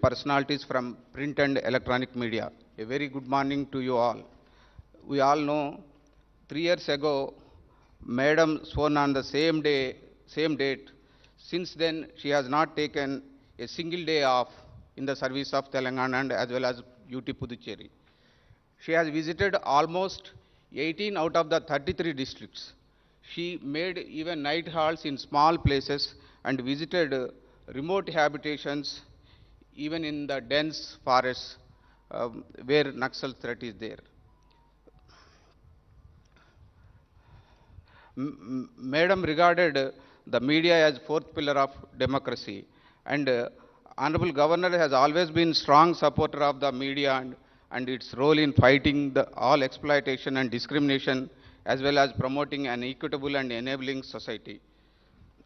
personalities from print and electronic media. A very good morning to you all. We all know 3 years ago, Madam sworn on the same date. Since then, she has not taken a single day off in the service of Telangana and as well as UT Puducherry. She has visited almost 18 out of the 33 districts. She made even night halts in small places and visited remote habitations, even in the dense forests where Naxal threat is there. Madam regarded the media as fourth pillar of democracy, and Honorable Governor has always been strong supporter of the media and its role in fighting all exploitation and discrimination, as well as promoting an equitable and enabling society.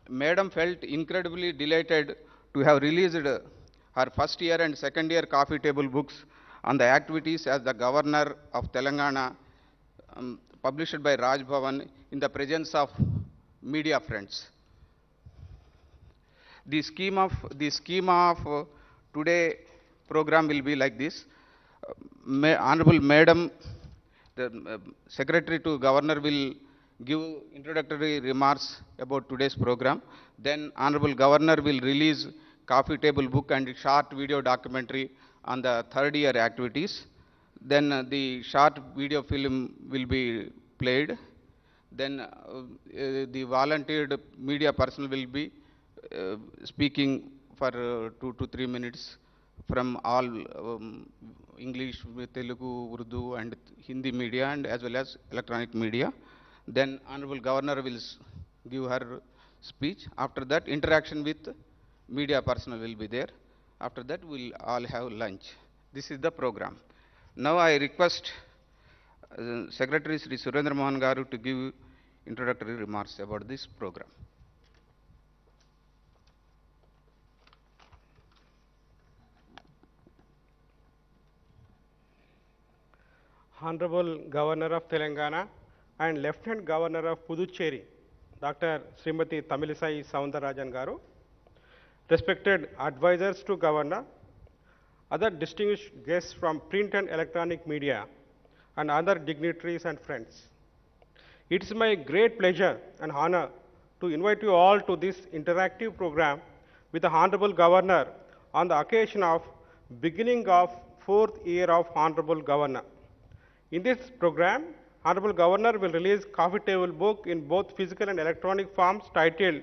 Madam felt incredibly delighted to have released her first year and second year coffee table books on the activities as the Governor of Telangana, published by Raj Bhavan in the presence of media friends. The scheme of today program will be like this. Honorable Madam, the Secretary to Governor will give introductory remarks about today's program. Then Honorable Governor will release coffee table book and short video documentary on the third year activities. Then the short video film will be played. Then the volunteered media person will be speaking for 2 to 3 minutes from all English, Telugu, Urdu and Hindi media and as well as electronic media. Then Honorable Governor will give her speech. After that, interaction with media personnel will be there. After that, we'll all have lunch. This is the program. Now I request Secretary Sri Surendra Mohan Garu to give introductory remarks about this program. Honorable Governor of Telangana and Lieutenant Governor of Puducherry, Dr. Srimati Tamilisai Soundarajan Garu, respected advisors to Governor, other distinguished guests from print and electronic media, and other dignitaries and friends. It is my great pleasure and honor to invite you all to this interactive program with the Honorable Governor on the occasion of beginning of fourth year of Honorable Governor. In this program, Honorable Governor will release coffee table book in both physical and electronic forms titled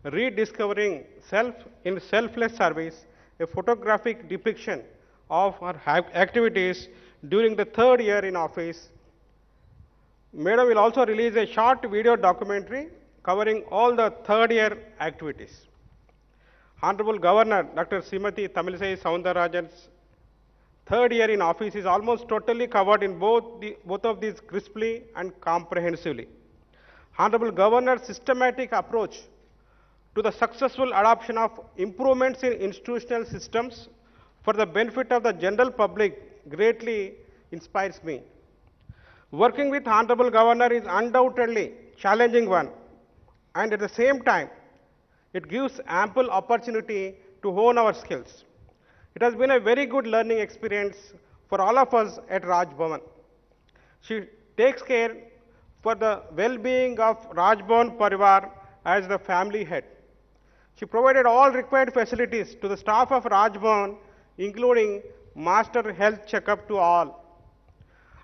Rediscovering Self in Selfless Service, a photographic depiction of her activities during the third year in office. Madam will also release a short video documentary covering all the third year activities. Honorable Governor Dr. Srimati Tamilisai Soundarajan's third year in office is almost totally covered in both of these crisply and comprehensively. Honorable Governor's systematic approach to the successful adoption of improvements in institutional systems for the benefit of the general public greatly inspires me. Working with Honorable Governor is undoubtedly challenging one, and at the same time, it gives ample opportunity to hone our skills. It has been a very good learning experience for all of us at Raj Bhavan. She takes care for the well-being of Raj Bhavan Parivar as the family head. She provided all required facilities to the staff of Raj Bhavan, including master health checkup to all.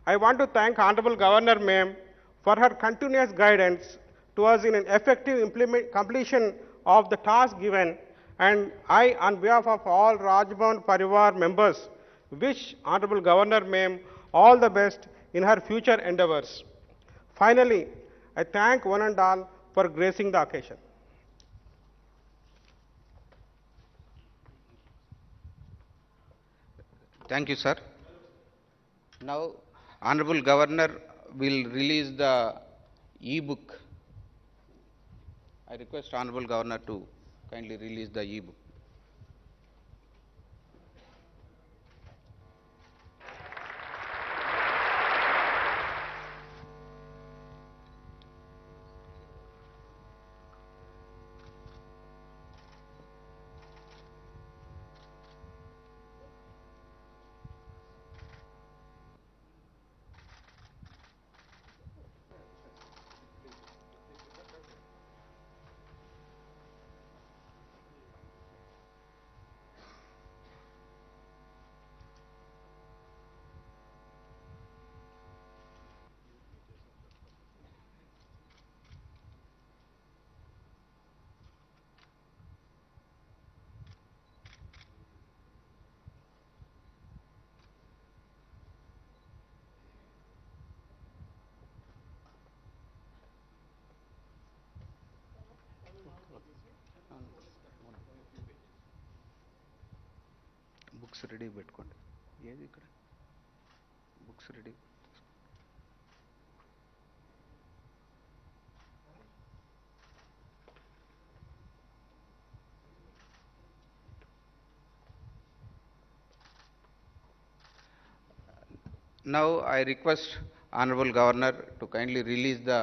I want to thank Honorable Governor Ma'am for her continuous guidance to us in an effective completion of the task given, and I, on behalf of all Raj Bhavan Parivar members, wish Honorable Governor Ma'am all the best in her future endeavors. Finally, I thank one and all for gracing the occasion. Thank you, sir. Now, Honorable Governor will release the e-book. I request Honorable Governor to kindly release the e-book. Books ready పెట్టుకోండి. ఏది ఇక్కడ books ready. Now I request Honorable Governor to kindly release the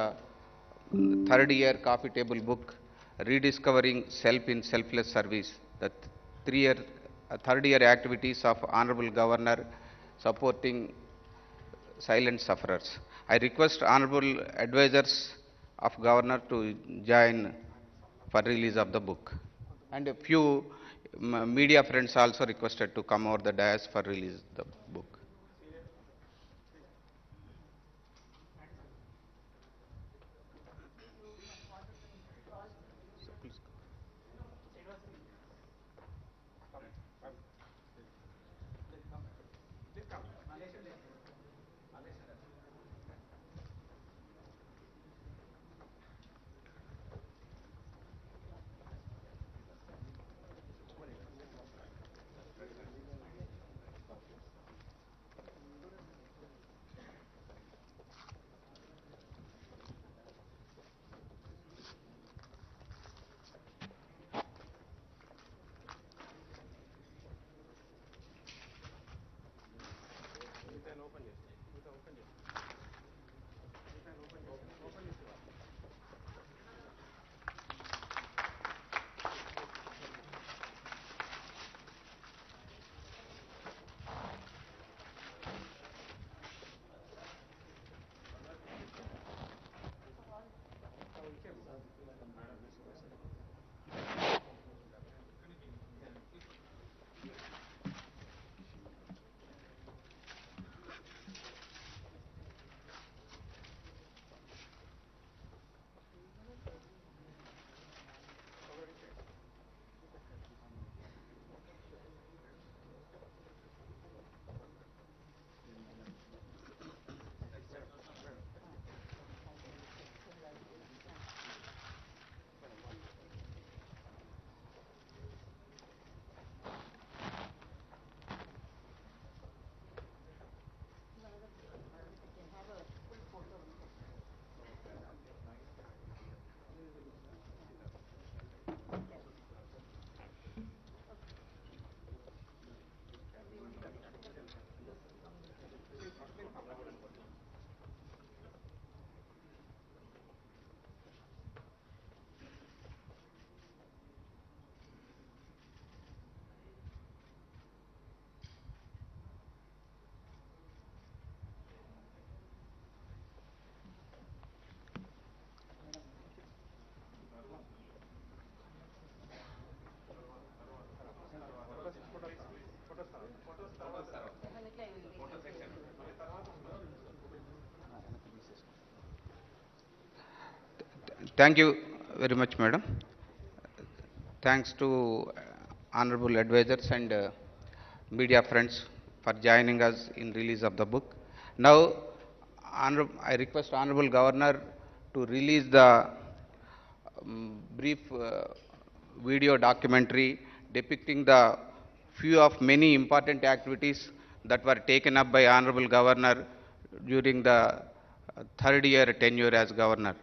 third year coffee table book, Rediscovering Self in Selfless Service, the third year activities of Honorable Governor supporting silent sufferers. I request Honorable advisors of Governor to join for release of the book. And a few media friends also requested to come over the dais for release the book. Thank you very much, madam. Thanks to honorable advisors and media friends for joining us in release of the book. Now, I request honorable governor to release the brief video documentary depicting the few of many important activities that were taken up by honorable governor during the third year tenure as governor.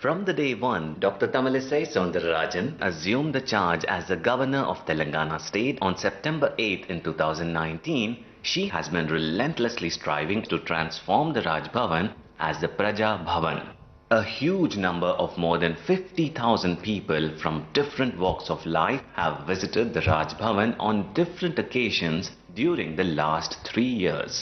From the day one, Dr. Tamilisai Soundararajan assumed the charge as the governor of Telangana state on September 8 in 2019. She has been relentlessly striving to transform the Raj Bhavan as the Praja Bhavan. A huge number of more than 50,000 people from different walks of life have visited the Raj Bhavan on different occasions during the last 3 years.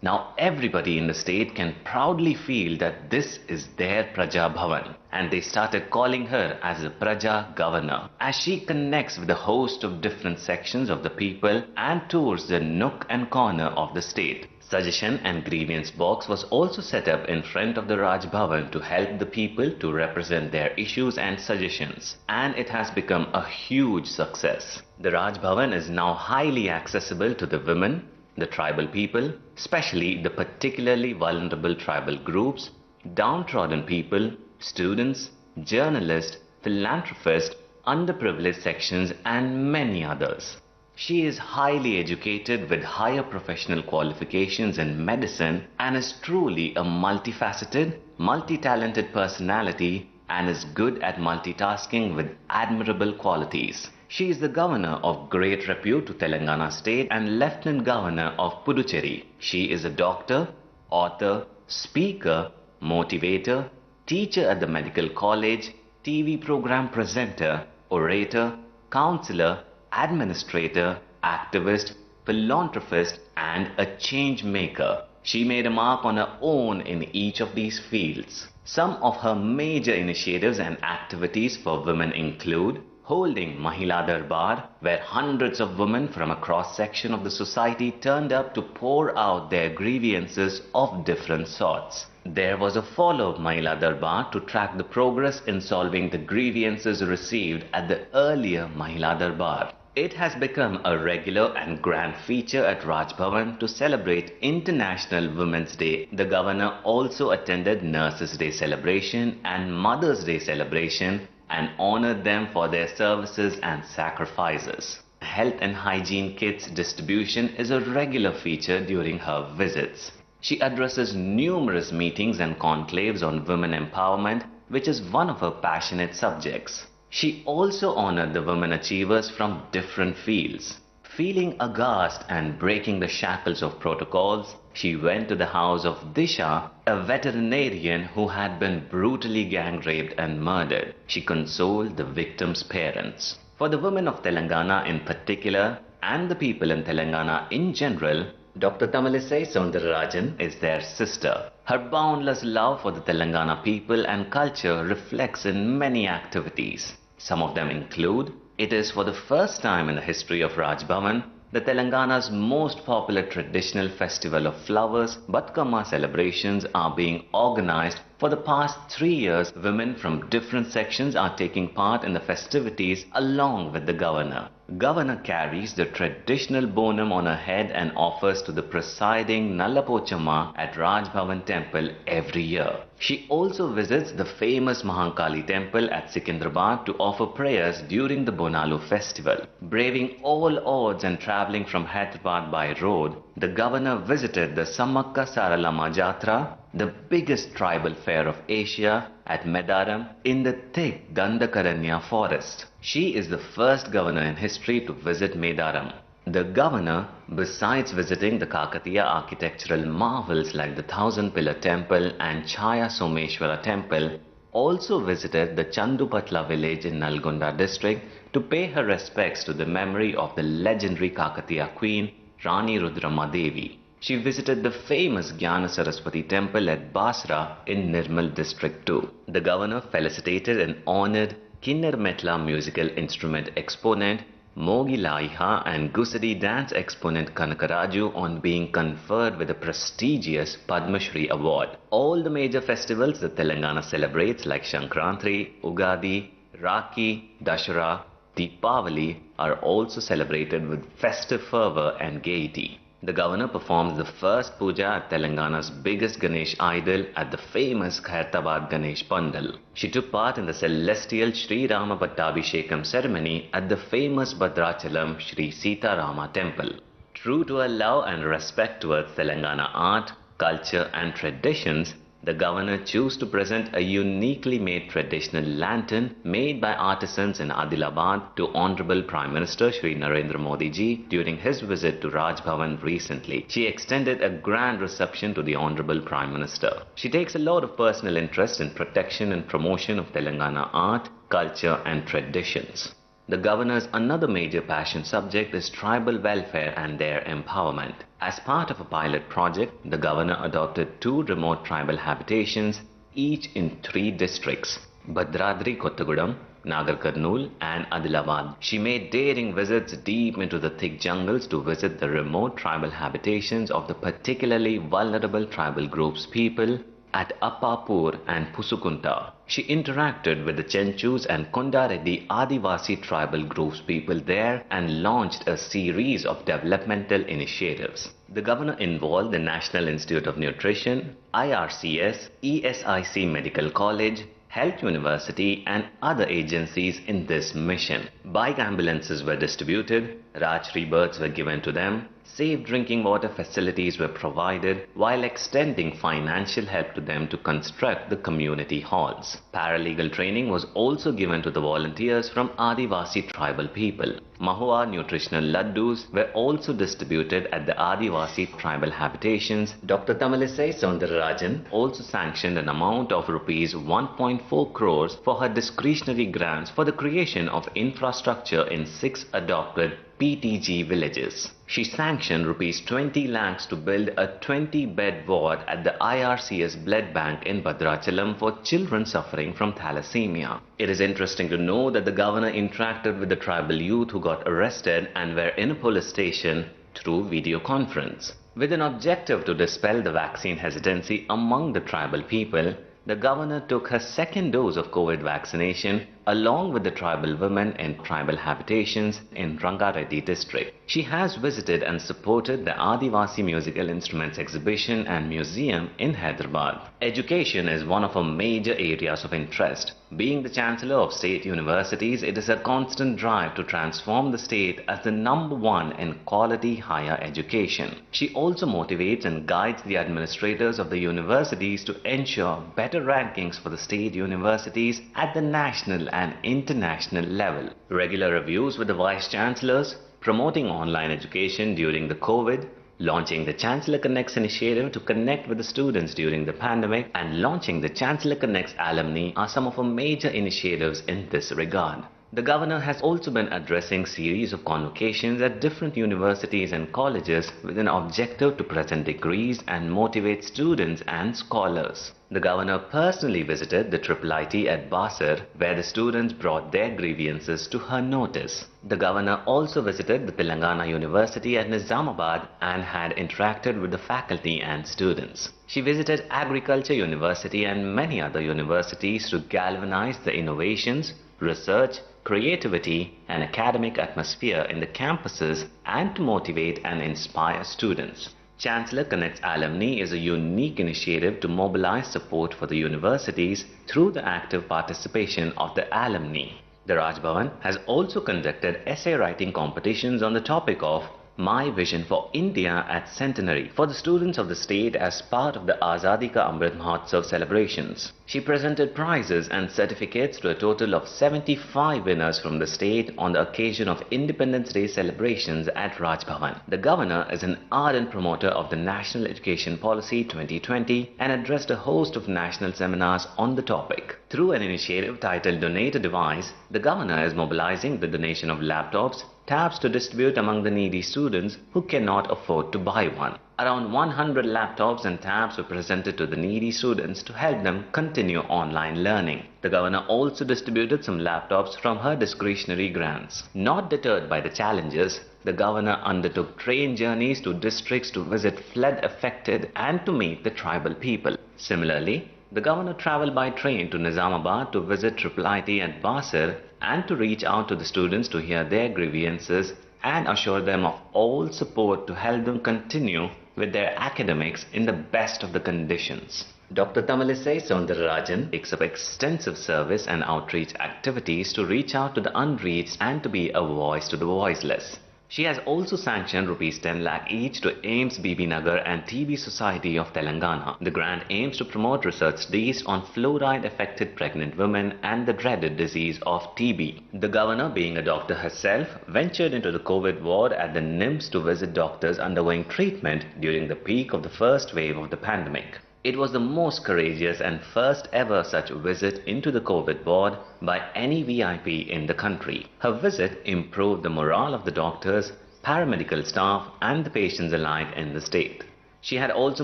Now everybody in the state can proudly feel that this is their Praja Bhavan, and they started calling her as the Praja Governor, as she connects with a host of different sections of the people and tours the nook and corner of the state. Suggestion and grievance box was also set up in front of the Raj Bhavan to help the people to represent their issues and suggestions, and it has become a huge success. The Raj Bhavan is now highly accessible to the women, The tribal people, especially the particularly vulnerable tribal groups, downtrodden people, students, journalists, philanthropists, underprivileged sections, and many others. She is highly educated with higher professional qualifications in medicine and is truly a multifaceted, multi-talented personality and is good at multitasking with admirable qualities. She is the governor of great repute to Telangana state and lieutenant governor of Puducherry. She is a doctor, author, speaker, motivator, teacher at the medical college, TV program presenter, orator, counselor, administrator, activist, philanthropist, and a change maker. She made a mark on her own in each of these fields. Some of her major initiatives and activities for women include holding Mahila Darbar, where hundreds of women from a cross-section of the society turned up to pour out their grievances of different sorts. There was a follow-up Mahila Darbar to track the progress in solving the grievances received at the earlier Mahila Darbar. It has become a regular and grand feature at Raj Bhavan to celebrate International Women's Day. The governor also attended Nurses' Day celebration and Mother's Day celebration and honored them for their services and sacrifices. Health and hygiene kits distribution is a regular feature during her visits. She addresses numerous meetings and conclaves on women empowerment, which is one of her passionate subjects. She also honored the women achievers from different fields. Feeling aghast and breaking the shackles of protocols, she went to the house of Disha, a veterinarian who had been brutally gang raped and murdered. She consoled the victim's parents. For the women of Telangana in particular, and the people in Telangana in general, Dr. Tamilisai Soundararajan is their sister. Her boundless love for the Telangana people and culture reflects in many activities. Some of them include, it is for the first time in the history of Raj Bhavan, the Telangana's most popular traditional festival of flowers, Batkama celebrations are being organized. For the past 3 years, women from different sections are taking part in the festivities along with the governor. Governor carries the traditional bonum on her head and offers to the presiding Nallapochamma at Raj Bhavan temple every year. She also visits the famous Mahankali temple at Secunderabad to offer prayers during the Bonalu festival. Braving all odds and travelling from Hyderabad by road, the governor visited the Sammakka Saralama Jatra, the biggest tribal fair of Asia, at Medaram in the thick Dandakaranya forest. She is the first governor in history to visit Medaram. The governor, besides visiting the Kakatiya architectural marvels like the Thousand Pillar Temple and Chaya Someshwara Temple, also visited the Chandupatla village in Nalgonda district to pay her respects to the memory of the legendary Kakatiya queen Rani Rudramma Devi. She visited the famous Jnana Saraswati temple at Basra in Nirmal district too. The governor felicitated and honored Kinnar Metla musical instrument exponent Mogi Laiha and Gusadi dance exponent Kanakaraju on being conferred with the prestigious Padma Shri award. All the major festivals that Telangana celebrates like Sankrantri, Ugadi, Rakhi, Dashara, Deepavali are also celebrated with festive fervor and gaiety. The governor performs the first puja at Telangana's biggest Ganesh idol at the famous Khairtabad Ganesh Pandal. She took part in the celestial Sri Rama Pattabhishekam ceremony at the famous Bhadrachalam Sri Sita Rama temple. True to her love and respect towards Telangana art, culture and traditions, the governor chose to present a uniquely made traditional lantern made by artisans in Adilabad to Honorable Prime Minister Shri Narendra Modi ji during his visit to Raj Bhavan recently. She extended a grand reception to the Honorable Prime Minister. She takes a lot of personal interest in protection and promotion of Telangana art, culture and traditions. The governor's another major passion subject is tribal welfare and their empowerment. As part of a pilot project, the governor adopted 2 remote tribal habitations, each in 3 districts, Bhadradri Kottagudam, Nagar Karnool and Adilabad. She made daring visits deep into the thick jungles to visit the remote tribal habitations of the particularly vulnerable tribal groups people at Appapur and Pusukunta. She interacted with the Chenchus and Kondareddy Adivasi tribal groups people there and launched a series of developmental initiatives. The governor involved the National Institute of Nutrition, IRCS, ESIC Medical College, Health University and other agencies in this mission. Bike ambulances were distributed, Rajshri birds were given to them, safe drinking water facilities were provided while extending financial help to them to construct the community halls. Paralegal training was also given to the volunteers from Adivasi tribal people. Mahua nutritional laddus were also distributed at the Adivasi tribal habitations. Dr. Tamilisai Soundararajan also sanctioned an amount of rupees 1.4 crores for her discretionary grants for the creation of infrastructure in 6 adopted PTG villages. She sanctioned rupees 20 lakhs to build a 20-bed ward at the IRCS blood bank in Bhadrachalam for children suffering from thalassemia. It is interesting to know that the governor interacted with the tribal youth who got arrested and were in a police station through video conference. With an objective to dispel the vaccine hesitancy among the tribal people, the governor took her second dose of COVID vaccination along with the tribal women in tribal habitations in Rangareddy district. She has visited and supported the Adivasi Musical Instruments Exhibition and Museum in Hyderabad. Education is one of her major areas of interest. Being the Chancellor of State Universities, it is a constant drive to transform the state as the #1 in quality higher education. She also motivates and guides the administrators of the universities to ensure better rankings for the state universities at the national and international level. Regular reviews with the Vice Chancellors, promoting online education during the COVID, launching the Chancellor Connects initiative to connect with the students during the pandemic, and launching the Chancellor Connects alumni are some of her major initiatives in this regard. The governor has also been addressing series of convocations at different universities and colleges with an objective to present degrees and motivate students and scholars. The governor personally visited the IIIT at Basar, where the students brought their grievances to her notice. The governor also visited the Telangana University at Nizamabad and had interacted with the faculty and students. She visited Agriculture University and many other universities to galvanize the innovations, research, creativity and academic atmosphere in the campuses and to motivate and inspire students. Chancellor Connects Alumni is a unique initiative to mobilize support for the universities through the active participation of the alumni. The Raj Bhavan has also conducted essay writing competitions on the topic of My Vision for India at Centenary for the students of the state as part of the Azadi Ka Amrit Mahotsav celebrations. She presented prizes and certificates to a total of 75 winners from the state on the occasion of Independence Day celebrations at Raj Bhavan. The governor is an ardent promoter of the National Education Policy 2020 and addressed a host of national seminars on the topic. Through an initiative titled Donate a Device, the governor is mobilizing the donation of laptops, tabs to distribute among the needy students who cannot afford to buy one. Around 100 laptops and tabs were presented to the needy students to help them continue online learning. The governor also distributed some laptops from her discretionary grants. Not deterred by the challenges, the governor undertook train journeys to districts to visit flood-affected and to meet the tribal people. Similarly, the governor travelled by train to Nizamabad to visit IIIT at Basar and to reach out to the students to hear their grievances and assure them of all support to help them continue with their academics in the best of the conditions. Dr. Tamilisai Soundararajan takes up extensive service and outreach activities to reach out to the unreached and to be a voice to the voiceless. She has also sanctioned rupees 10 lakh each to AIIMS BB Nagar and TB Society of Telangana. The grant aims to promote research studies on fluoride-affected pregnant women and the dreaded disease of TB. The governor, being a doctor herself, ventured into the COVID ward at the NIMS to visit doctors undergoing treatment during the peak of the first wave of the pandemic. It was the most courageous and first ever such visit into the COVID ward by any VIP in the country. Her visit improved the morale of the doctors, paramedical staff and the patients alike in the state. She had also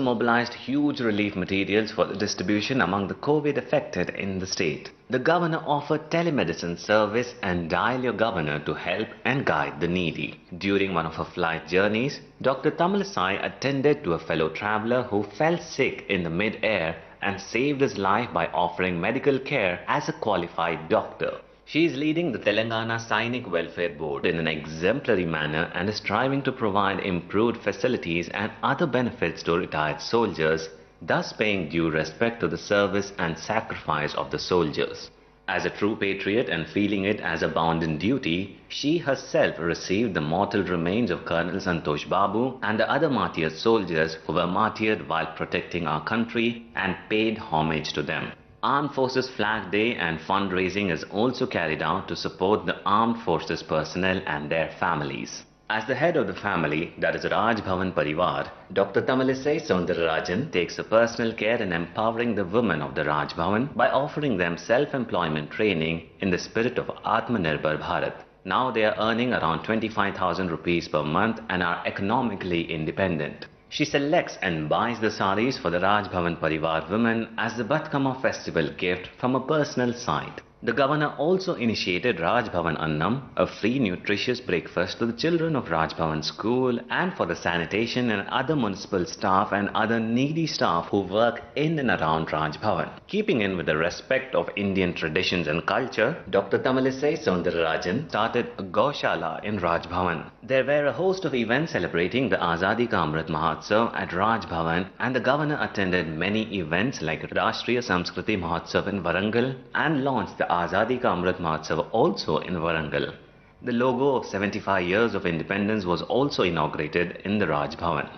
mobilized huge relief materials for the distribution among the COVID affected in the state. The governor offered telemedicine service and Dial Your Governor to help and guide the needy. During one of her flight journeys, Dr. Tamilisai attended to a fellow traveler who fell sick in the mid-air and saved his life by offering medical care as a qualified doctor. She is leading the Telangana Sainik Welfare Board in an exemplary manner and is striving to provide improved facilities and other benefits to retired soldiers, thus paying due respect to the service and sacrifice of the soldiers. As a true patriot and feeling it as a bounden duty, she herself received the mortal remains of Colonel Santosh Babu and the other martyred soldiers who were martyred while protecting our country and paid homage to them. Armed Forces Flag Day and fundraising is also carried out to support the armed forces personnel and their families. As the head of the family, that is Raj Bhavan Parivar, Dr. Tamilisai Soundararajan takes a personal care in empowering the women of the Raj Bhavan by offering them self-employment training in the spirit of Atmanirbhar Bharat. Now they are earning around 25,000 rupees per month and are economically independent. She selects and buys the saris for the Raj Bhavan Parivar women as the Batkama festival gift from a personal site. The governor also initiated Raj Bhavan Annam, a free nutritious breakfast to the children of Raj Bhavan school and for the sanitation and other municipal staff and other needy staff who work in and around Raj Bhavan. Keeping in with the respect of Indian traditions and culture, Dr. Tamilisai Soundararajan started a Gaushala in Raj Bhavan. There were a host of events celebrating the Azadi Ka Amrit Mahotsav at Raj Bhavan, and the governor attended many events like Rashtriya Samskriti Mahotsav in Warangal and launched the Azadi Ka Amrit Mahotsav also in Warangal. The logo of 75 years of independence was also inaugurated in the Raj Bhavan.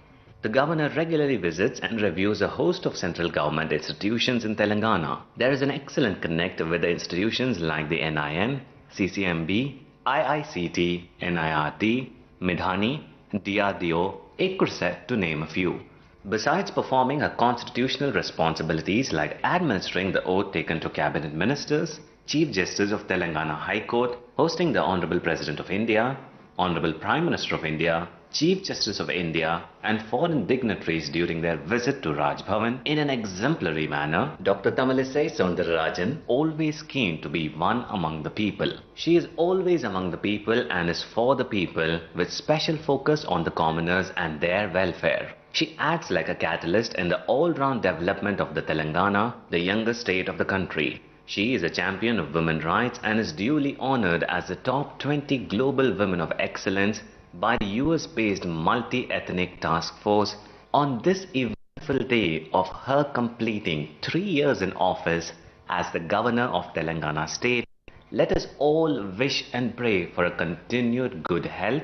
The governor regularly visits and reviews a host of central government institutions in Telangana. There is an excellent connect with the institutions like the NIN, CCMB, IICT, NIRT, Midhani, DRDO, Ekurset to name a few. Besides performing her constitutional responsibilities like administering the oath taken to cabinet ministers, Chief Justice of Telangana High Court, hosting the Honorable President of India, Honorable Prime Minister of India, Chief Justice of India and foreign dignitaries during their visit to Raj Bhavan in an exemplary manner, Dr. Tamilisai Soundararajan always keen to be one among the people. She is always among the people and is for the people with special focus on the commoners and their welfare. She acts like a catalyst in the all-round development of the Telangana, the youngest state of the country. She is a champion of women's rights and is duly honored as the top 20 global women of excellence by the US-based multi-ethnic task force on this eventful day of her completing 3 years in office as the governor of Telangana state. Let us all wish and pray for a continued good health,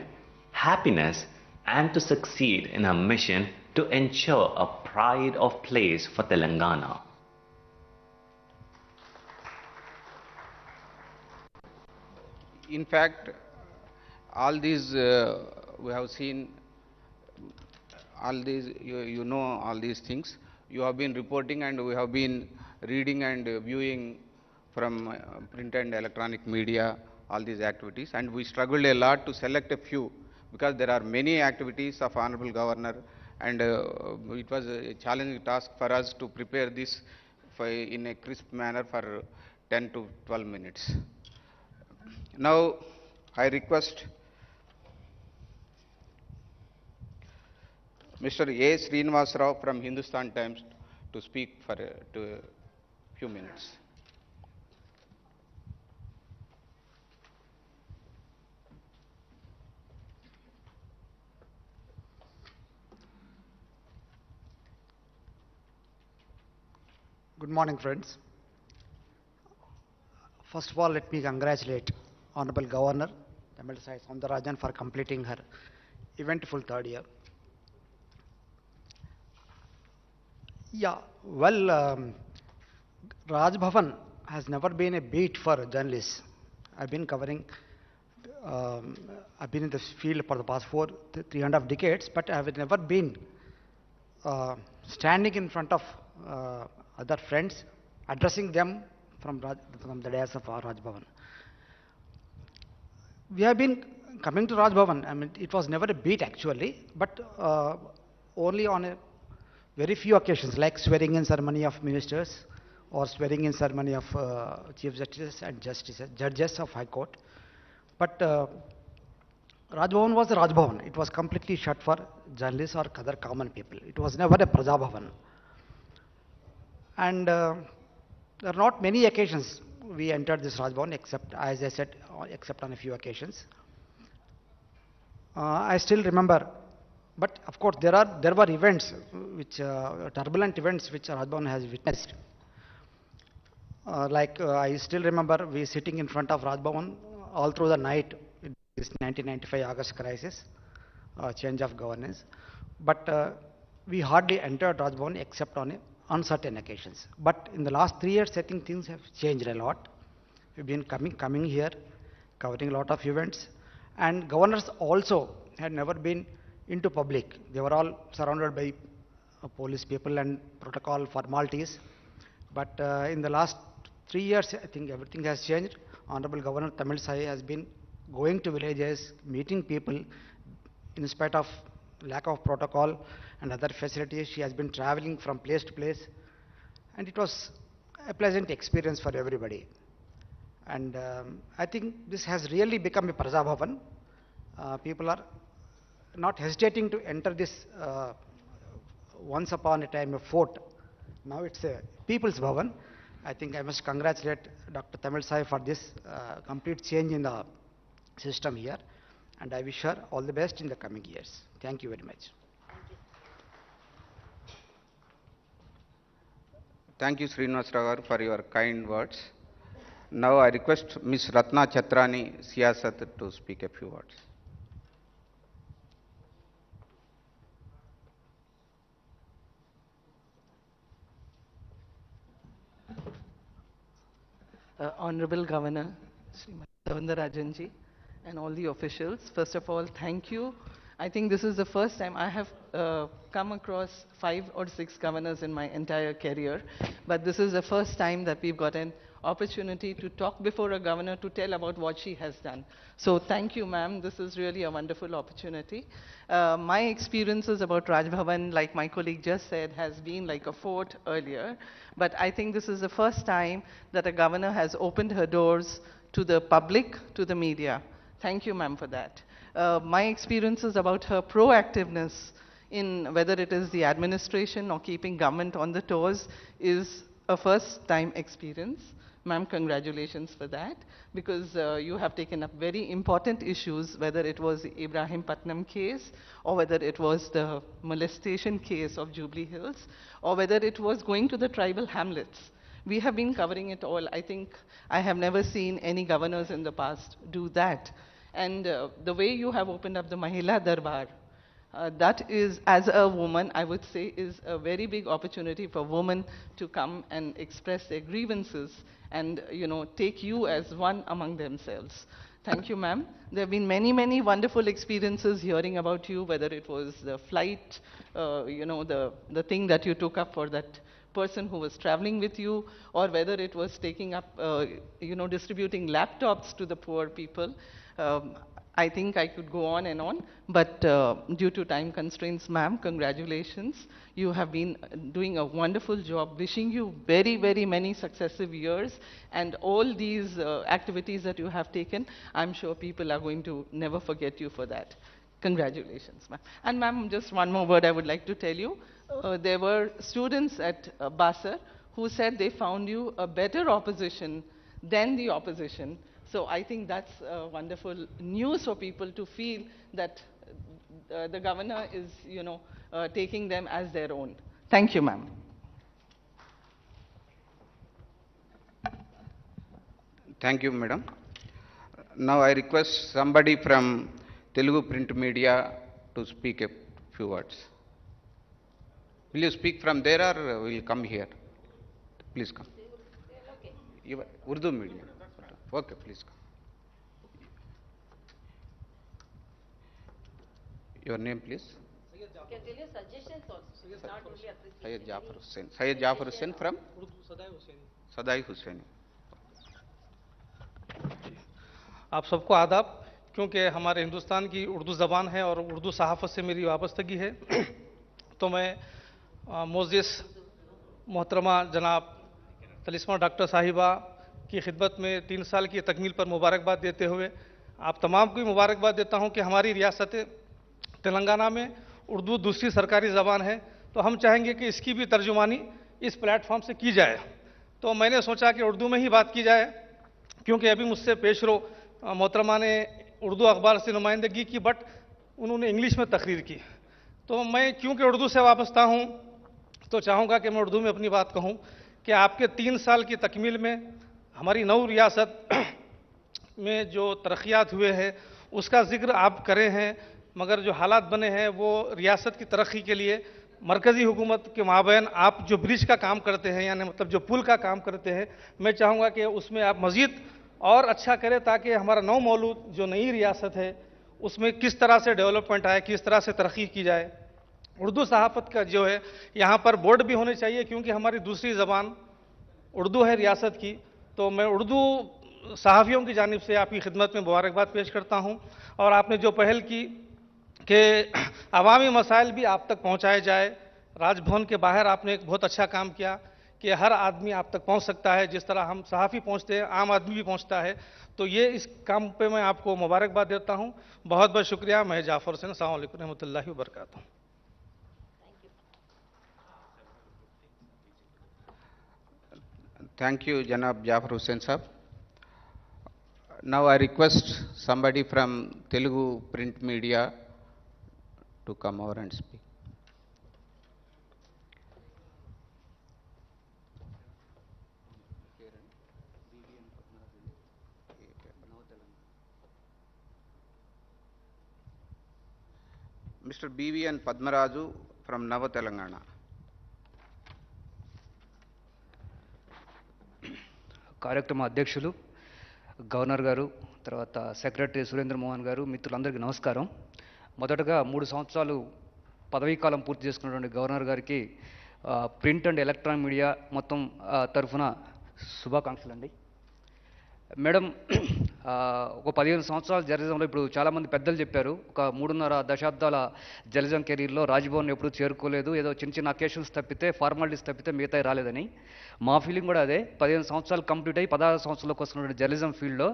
happiness and to succeed in her mission to ensure a pride of place for Telangana. In fact, all these we have seen, all these you know all these things. You have been reporting and we have been reading and viewing from print and electronic media all these activities, and we struggled a lot to select a few because there are many activities of Honorable Governor, and it was a challenging task for us to prepare this in a crisp manner for 10 to 12 minutes. Now, I request Mr. A. Srinivas Rao from Hindustan Times to speak for a few minutes. Good morning, friends. First of all, let me congratulate Honorable Governor Tamilisai Soundararajan for completing her eventful third year. Yeah, well, Raj Bhavan has never been a beat for journalists. I've been covering, I've been in this field for the past 3.5 decades, but I have never been standing in front of other friends, addressing them from the dais of Raj Bhavan. We have been coming to Raj Bhavan. I mean, it was never a beat actually, but only on a very few occasions, like swearing in ceremony of ministers or swearing in ceremony of Chief Justice and judges of High Court. But Raj Bhavan was a Raj Bhavan. It was completely shut for journalists or other common people. It was never a Praja Bhavan. And there are not many occasions we entered this Raj Bhavan, except, as I said, except on a few occasions. I still remember, but of course there were events which turbulent events which Raj Bhavan has witnessed. I still remember we sitting in front of Raj Bhavan all through the night. This 1995 August crisis, change of governance, but we hardly entered Raj Bhavan except on uncertain occasions. But in the last 3 years, I think things have changed a lot. We've been coming here, covering a lot of events, and governors also had never been into public. They were all surrounded by police people and protocol formalities. But in the last 3 years, I think everything has changed. Honorable Governor Tamilisai has been going to villages, meeting people, in spite of lack of protocol and other facilities. She has been traveling from place to place, and it was a pleasant experience for everybody. And I think this has really become a Praja Bhavan. People are not hesitating to enter this once upon a time a fort. Now it's a People's Bhavan. I think I must congratulate Dr. Tamilisai for this complete change in the system here, and I wish her all the best in the coming years. Thank you very much. Thank you, Srinivas Rao, for your kind words. Now I request Ms. Ratna Chatrani, Siyasat, to speak a few words. Honorable Governor, Srimati Soundarajan ji, and all the officials, first of all, thank you. I think this is the first time I have come across 5 or 6 governors in my entire career, but this is the first time that we've got an opportunity to talk before a governor to tell about what she has done. So thank you, ma'am. This is really a wonderful opportunity. My experiences about Raj Bhavan, like my colleague just said, has been like a fort earlier, but I think this is the first time that a governor has opened her doors to the public, to the media. Thank you, ma'am, for that. My experiences about her proactiveness in whether it is the administration or keeping government on the toes is a first-time experience. Ma'am, congratulations for that, because you have taken up very important issues, whether it was the Ibrahim Patnam case, or whether it was the molestation case of Jubilee Hills, or whether it was going to the tribal hamlets. We have been covering it all. I think I have never seen any governors in the past do that. And the way you have opened up the Mahila Darbar, that is, as a woman, I would say, is a very big opportunity for women to come and express their grievances and, you know, take you as one among themselves. Thank you, ma'am. There have been many, many wonderful experiences hearing about you, whether it was the flight, you know, the thing that you took up for that person who was traveling with you, or whether it was taking up, you know, distributing laptops to the poor people. I think I could go on, but due to time constraints, ma'am, congratulations. You have been doing a wonderful job. Wishing you very, very many successive years, and all these activities that you have taken, I'm sure people are going to never forget you for that. Congratulations, ma'am. And ma'am, just one more word I would like to tell you. There were students at Basar who said they found you a better opposition than the opposition. So I think that's wonderful news for people to feel that the governor is, you know, taking them as their own. Thank you, ma'am. Thank you, madam. Now I request somebody from Telugu print media to speak a few words. Will you speak from there, or will you come here? Please come. Urdu media. Okay, please come. Your name, please? You can tell your suggestions also. It's not only appreciation. Syed Jafar Hussain. Syed Jafar Hussain from? Sadai Hussain. आप सबको आदाब, क्योंकि हमारे हिंदुस्तान की उर्दू ज़बान है और उर्दू सहाफ़त से मेरी वाबस्तगी है, तो मैं मोअज़्ज़िज़ मोहतरमा जनाब तलिस्मा डॉक्टर साहिबा की खिदमत में 3 साल की तकमील पर मुबारकबाद देते हुए आप तमाम को मुबारकबाद देता हूं कि हमारी रियासत तेलंगाना में उर्दू दूसरी सरकारी ज़बान है, तो हम चाहेंगे कि इसकी भी तर्जुमानी इस प्लेटफॉर्म से की जाए, तो मैंने सोचा कि उर्दू में ही बात की जाए, क्योंकि अभी मुझसे पेशरो मोहतरमा ने उर्दू अखबार से नुमाइंदगी की, बट उन्होंने इंग्लिश में तकरीर की। तो मैं क्योंकि उर्दू से वाबस्ता हूँ तो चाहूँगा कि मैं उर्दू में अपनी बात कहूँ कि आपके 3 साल की तकमील में हमारी 9 रियासत में जो तरक्यात हुए हैं उसका जिक्र आप करे हैं, मगर जो हालात बने हैं वो रियासत की तरक्की के लिए मरकज़ी हुकूमत के माबैन आप जो ब्रिज का काम करते हैं, यानी मतलब जो पुल का काम करते हैं, मैं चाहूँगा कि उसमें आप मज़ीद और अच्छा करें, ताकि हमारा नौ मौलूद जो नई रियासत है उसमें किस तरह से डेवलपमेंट आए, किस तरह से तरक्की की जाए। उर्दू सहाफ़त का जो है यहाँ पर बोर्ड भी होने चाहिए, क्योंकि हमारी दूसरी ज़बान उर्दू है रियासत की। तो मैं उर्दू सहाफ़ियों की जानिब से आपकी खिदमत में मुबारकबाद पेश करता हूँ। और आपने जो पहल की कि अवामी मसाइल भी आप तक पहुँचाए जाए, राजभवन के बाहर आपने एक बहुत अच्छा काम किया कि हर आदमी आप तक पहुँच सकता है, जिस तरह हम सहाफ़ी पहुँचते हैं आम आदमी भी पहुँचता है। तो ये इस काम पे मैं आपको मुबारकबाद देता हूँ। बहुत बहुत शुक्रिया। मैं जाफ़र हुसैन, अस्सलामु अलैकुम रहमतुल्लाहि व बरकातहू। Thank you, Janab Jafar Hussain Sahab. Now I request somebody from Telugu print media to come over and speak. Mr. BVN Padmaraju from Nava Telangana. కార్యక్రమ అధ్యక్షులు, గవర్నర్ గారు, తర్వాత సెక్రటరీ సురేంద్ర మోహన్ గారు, మిత్రులందరికీ నమస్కారం. మొదటగా 3 సంవత్సరాలు పదవీకాలం పూర్తి చేసుకున్నటువంటి గవర్నర్ గారికి ప్రింట్ అండ్ ఎలక్ట్రానిక్ మీడియా మొత్తం తరఫున శుభాకాంక్షలు అండి. మేడం, ఒక 15 సంవత్సరాల జర్నలిజంలో ఇప్పుడు చాలామంది పెద్దలు చెప్పారు, ఒక 3.5 దశాబ్దాల జర్నలిజం కెరీర్లో రాజ్భవన్ ఎప్పుడూ చేరుకోలేదు, ఏదో చిన్న చిన్న అకేషన్స్ తప్పితే, ఫార్మాలిటీస్ తప్పితే మిగతా రాలేదని. మా ఫీలింగ్ కూడా అదే. 15 సంవత్సరాలు కంప్లీట్ అయ్యి 16 సంవత్సరాలకు వస్తున్నటువంటి జర్నలిజం ఫీల్డ్లో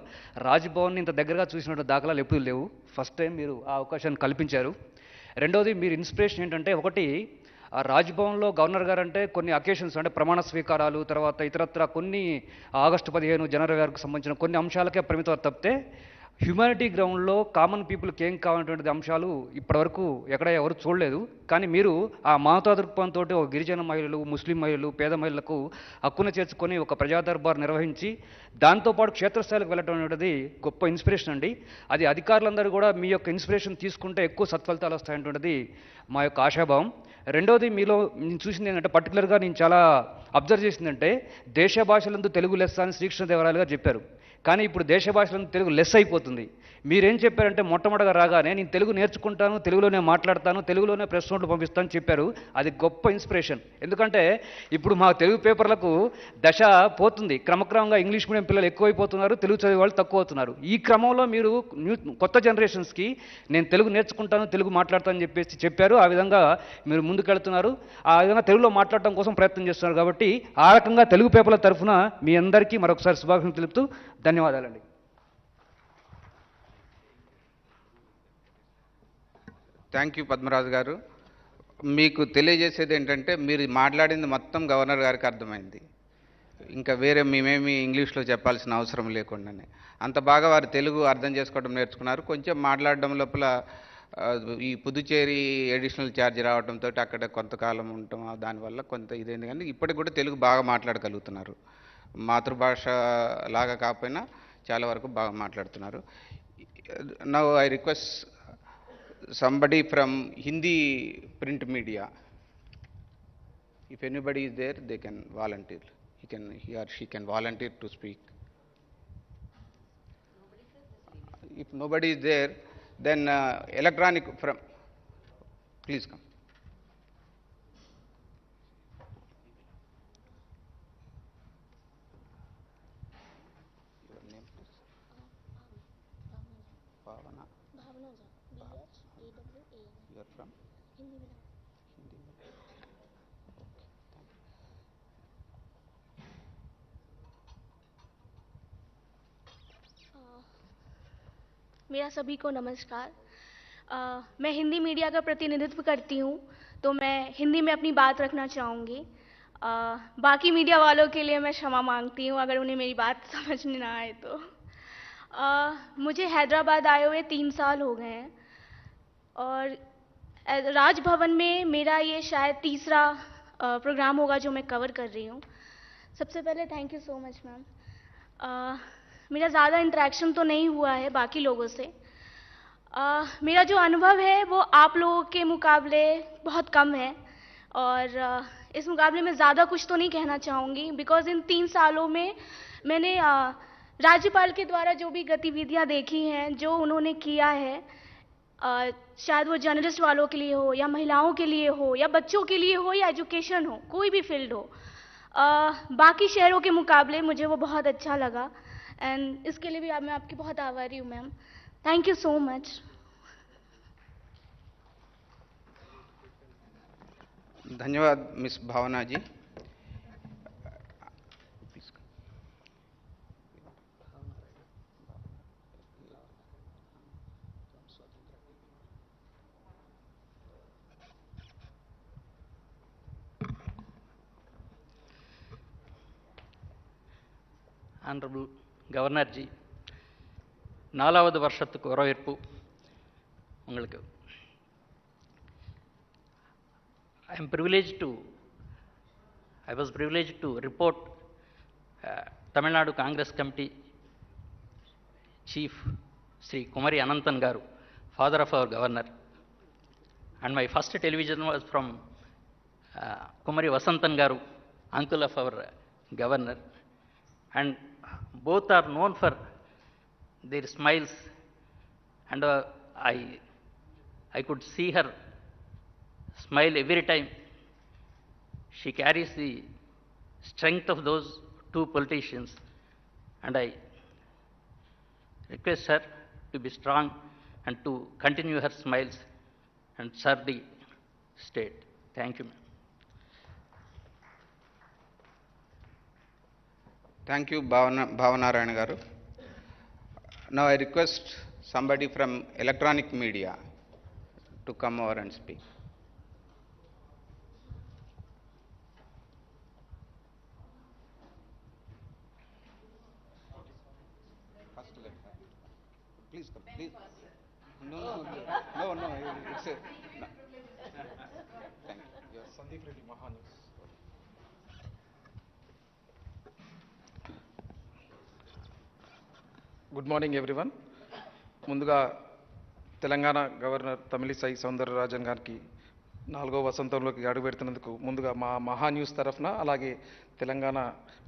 రాజ్భవన్ని ఇంత దగ్గరగా చూసినటువంటి దాఖలాలు ఎప్పుడూ లేవు. ఫస్ట్ టైం మీరు ఆ అవకాశాన్ని కల్పించారు. రెండవది, మీరు ఇన్స్పిరేషన్ ఏంటంటే, ఒకటి ఆ రాజ్భవన్లో గవర్నర్ గారు అంటే కొన్ని అకేషన్స్ అంటే ప్రమాణ స్వీకారాలు, తర్వాత ఇతరత్ర కొన్ని ఆగస్టు 15 జనవరి గారికి సంబంధించిన కొన్ని అంశాలకే పరిమితం తప్పితే హ్యుమానిటీ గ్రౌండ్లో కామన్ పీపుల్కి ఏం కావాలనేటువంటి అంశాలు ఇప్పటివరకు ఎక్కడ ఎవరు చూడలేదు. కానీ మీరు ఆ మానవతా దృక్పథంతో ఒక గిరిజన మహిళలు, ముస్లిం మహిళలు, పేద మహిళలకు హక్కును చేర్చుకొని ఒక ప్రజా దర్బార్ నిర్వహించి దాంతోపాటు క్షేత్రస్థాయికి వెళ్ళడం అనేది గొప్ప ఇన్స్పిరేషన్ అండి. అది అధికారులందరూ కూడా మీ యొక్క ఇన్స్పిరేషన్ తీసుకుంటే ఎక్కువ సత్ఫలితాలు వస్తాయనేటువంటిది మా యొక్క ఆశాభావం. రెండోది, మీలో నేను చూసింది ఏంటంటే, పర్టికులర్గా నేను చాలా అబ్జర్వ్ చేసిందంటే, దేశ భాషలందు తెలుగు లెస్స అని శ్రీకృష్ణదేవరాయలు గారు చెప్పారు. కానీ ఇప్పుడు దేశ భాషలందు తెలుగు లెస్ అయిపోతుంది. మీరేం చెప్పారంటే, మొట్టమొదటిగా రాగానే నేను తెలుగు నేర్చుకుంటాను, తెలుగులోనే మాట్లాడతాను, తెలుగులోనే ప్రెస్ నోట్లు పంపిస్తాను చెప్పారు. అది గొప్ప ఇన్స్పిరేషన్. ఎందుకంటే ఇప్పుడు మా తెలుగు పేపర్లకు దశ పోతుంది, క్రమక్రమంగా ఇంగ్లీష్ మీడియం పిల్లలు ఎక్కువైపోతున్నారు, తెలుగు చదివే వాళ్ళు తక్కువ అవుతున్నారు. ఈ క్రమంలో మీరు కొత్త జనరేషన్స్కి నేను తెలుగు నేర్చుకుంటాను, తెలుగు మాట్లాడతానని చెప్పారు. ఆ విధంగా మీరు ముందుకెళ్తున్నారు, ఆ విధంగా తెలుగులో మాట్లాడటం కోసం ప్రయత్నం చేస్తున్నారు. కాబట్టి ఆ రకంగా తెలుగు పేపర్ల తరఫున మీ అందరికీ మరొకసారి శుభాకాంక్షలు తెలుపుతూ ధన్యవాదాలండి. థ్యాంక్ యూ పద్మరాజు గారు. మీకు తెలియజేసేది ఏంటంటే, మీరు మాట్లాడింది మొత్తం గవర్నర్ గారికి అర్థమైంది. ఇంకా వేరే మేమేమి ఇంగ్లీష్లో చెప్పాల్సిన అవసరం లేకుండానే అంత బాగా వారు తెలుగు అర్థం చేసుకోవడం నేర్చుకున్నారు. కొంచెం మాట్లాడడం లోపల ఈ పుదుచ్చేరి ఎడిషనల్ ఛార్జ్ రావడంతో అక్కడ కొంతకాలం ఉండటం, దానివల్ల కొంత ఇదేంది, కానీ ఇప్పటికి కూడా తెలుగు బాగా మాట్లాడగలుగుతున్నారు. మాతృభాష లాగా కాకపోయినా చాలా వరకు బాగా మాట్లాడుతున్నారు. Now I request somebody from Hindi print media. If anybody is there, they can volunteer. He or she can volunteer to speak. If nobody is there, then electronic from, please come. Your name, please. Bhavana. You are from? Hindi medium. Okay, thank you. मेरा सभी को नमस्कार। मैं Hindi media का प्रतिनिधित्व करती हूँ, तो मैं हिंदी में अपनी बात रखना चाहूँगी। बाकी मीडिया वालों के लिए मैं क्षमा मांगती हूँ अगर उन्हें मेरी बात समझ में ना आए तो। मुझे हैदराबाद आए हुए 3 साल हो गए हैं और राजभवन में मेरा ये शायद तीसरा प्रोग्राम होगा जो मैं कवर कर रही हूँ। सबसे पहले thank you so much ma'am. मेरा ज़्यादा इंटरेक्शन तो नहीं हुआ है बाकी लोगों से। मेरा जो अनुभव है वो आप लोगों के मुकाबले बहुत कम है और इस मुकाबले में ज़्यादा कुछ तो नहीं कहना चाहूँगी बिकॉज़ इन 3 सालों में मैंने राज्यपाल के द्वारा जो भी गतिविधियाँ देखी हैं, जो उन्होंने किया है, शायद वो जर्नलिस्ट वालों के लिए हो या महिलाओं के लिए हो या बच्चों के लिए हो या एजुकेशन हो, कोई भी फील्ड हो, बाकी शहरों के मुकाबले मुझे वो बहुत अच्छा लगा एंड इसके लिए भी मैं आपकी बहुत आभारी हूँ ma'am. Thank you so much. धन्यवाद मिस भावना जी। Honorable Governor ji, 4வது வருஷத்துக்கு வரவேற்பு உங்களுக்கு. I was privileged to report Tamil Nadu Congress Committee Chief Sri Kumari Ananthan Garu, father of our governor. And my first television was from Kumari Vasantan Garu, uncle of our governor. And both are known for their smiles, and I could see her smile every time. She carries the strength of those two politicians, and I request her to be strong and to continue her smiles and serve the state. Thank you, ma'am. Thank you, Bhavanarayana garu. Now I request somebody from electronic media to come over and speak. Please come, please. No, it's a... No. Thank you. Sandeep Reddy, Mahanews. Good morning everyone. ముందుగా Telangana governor Tamilisai Soundararajan గారికి 4వ వసంతంలోకి అడుగుపెడుతున్నందుకు ముందుగా మా మహా news తరఫున అలాగే Telangana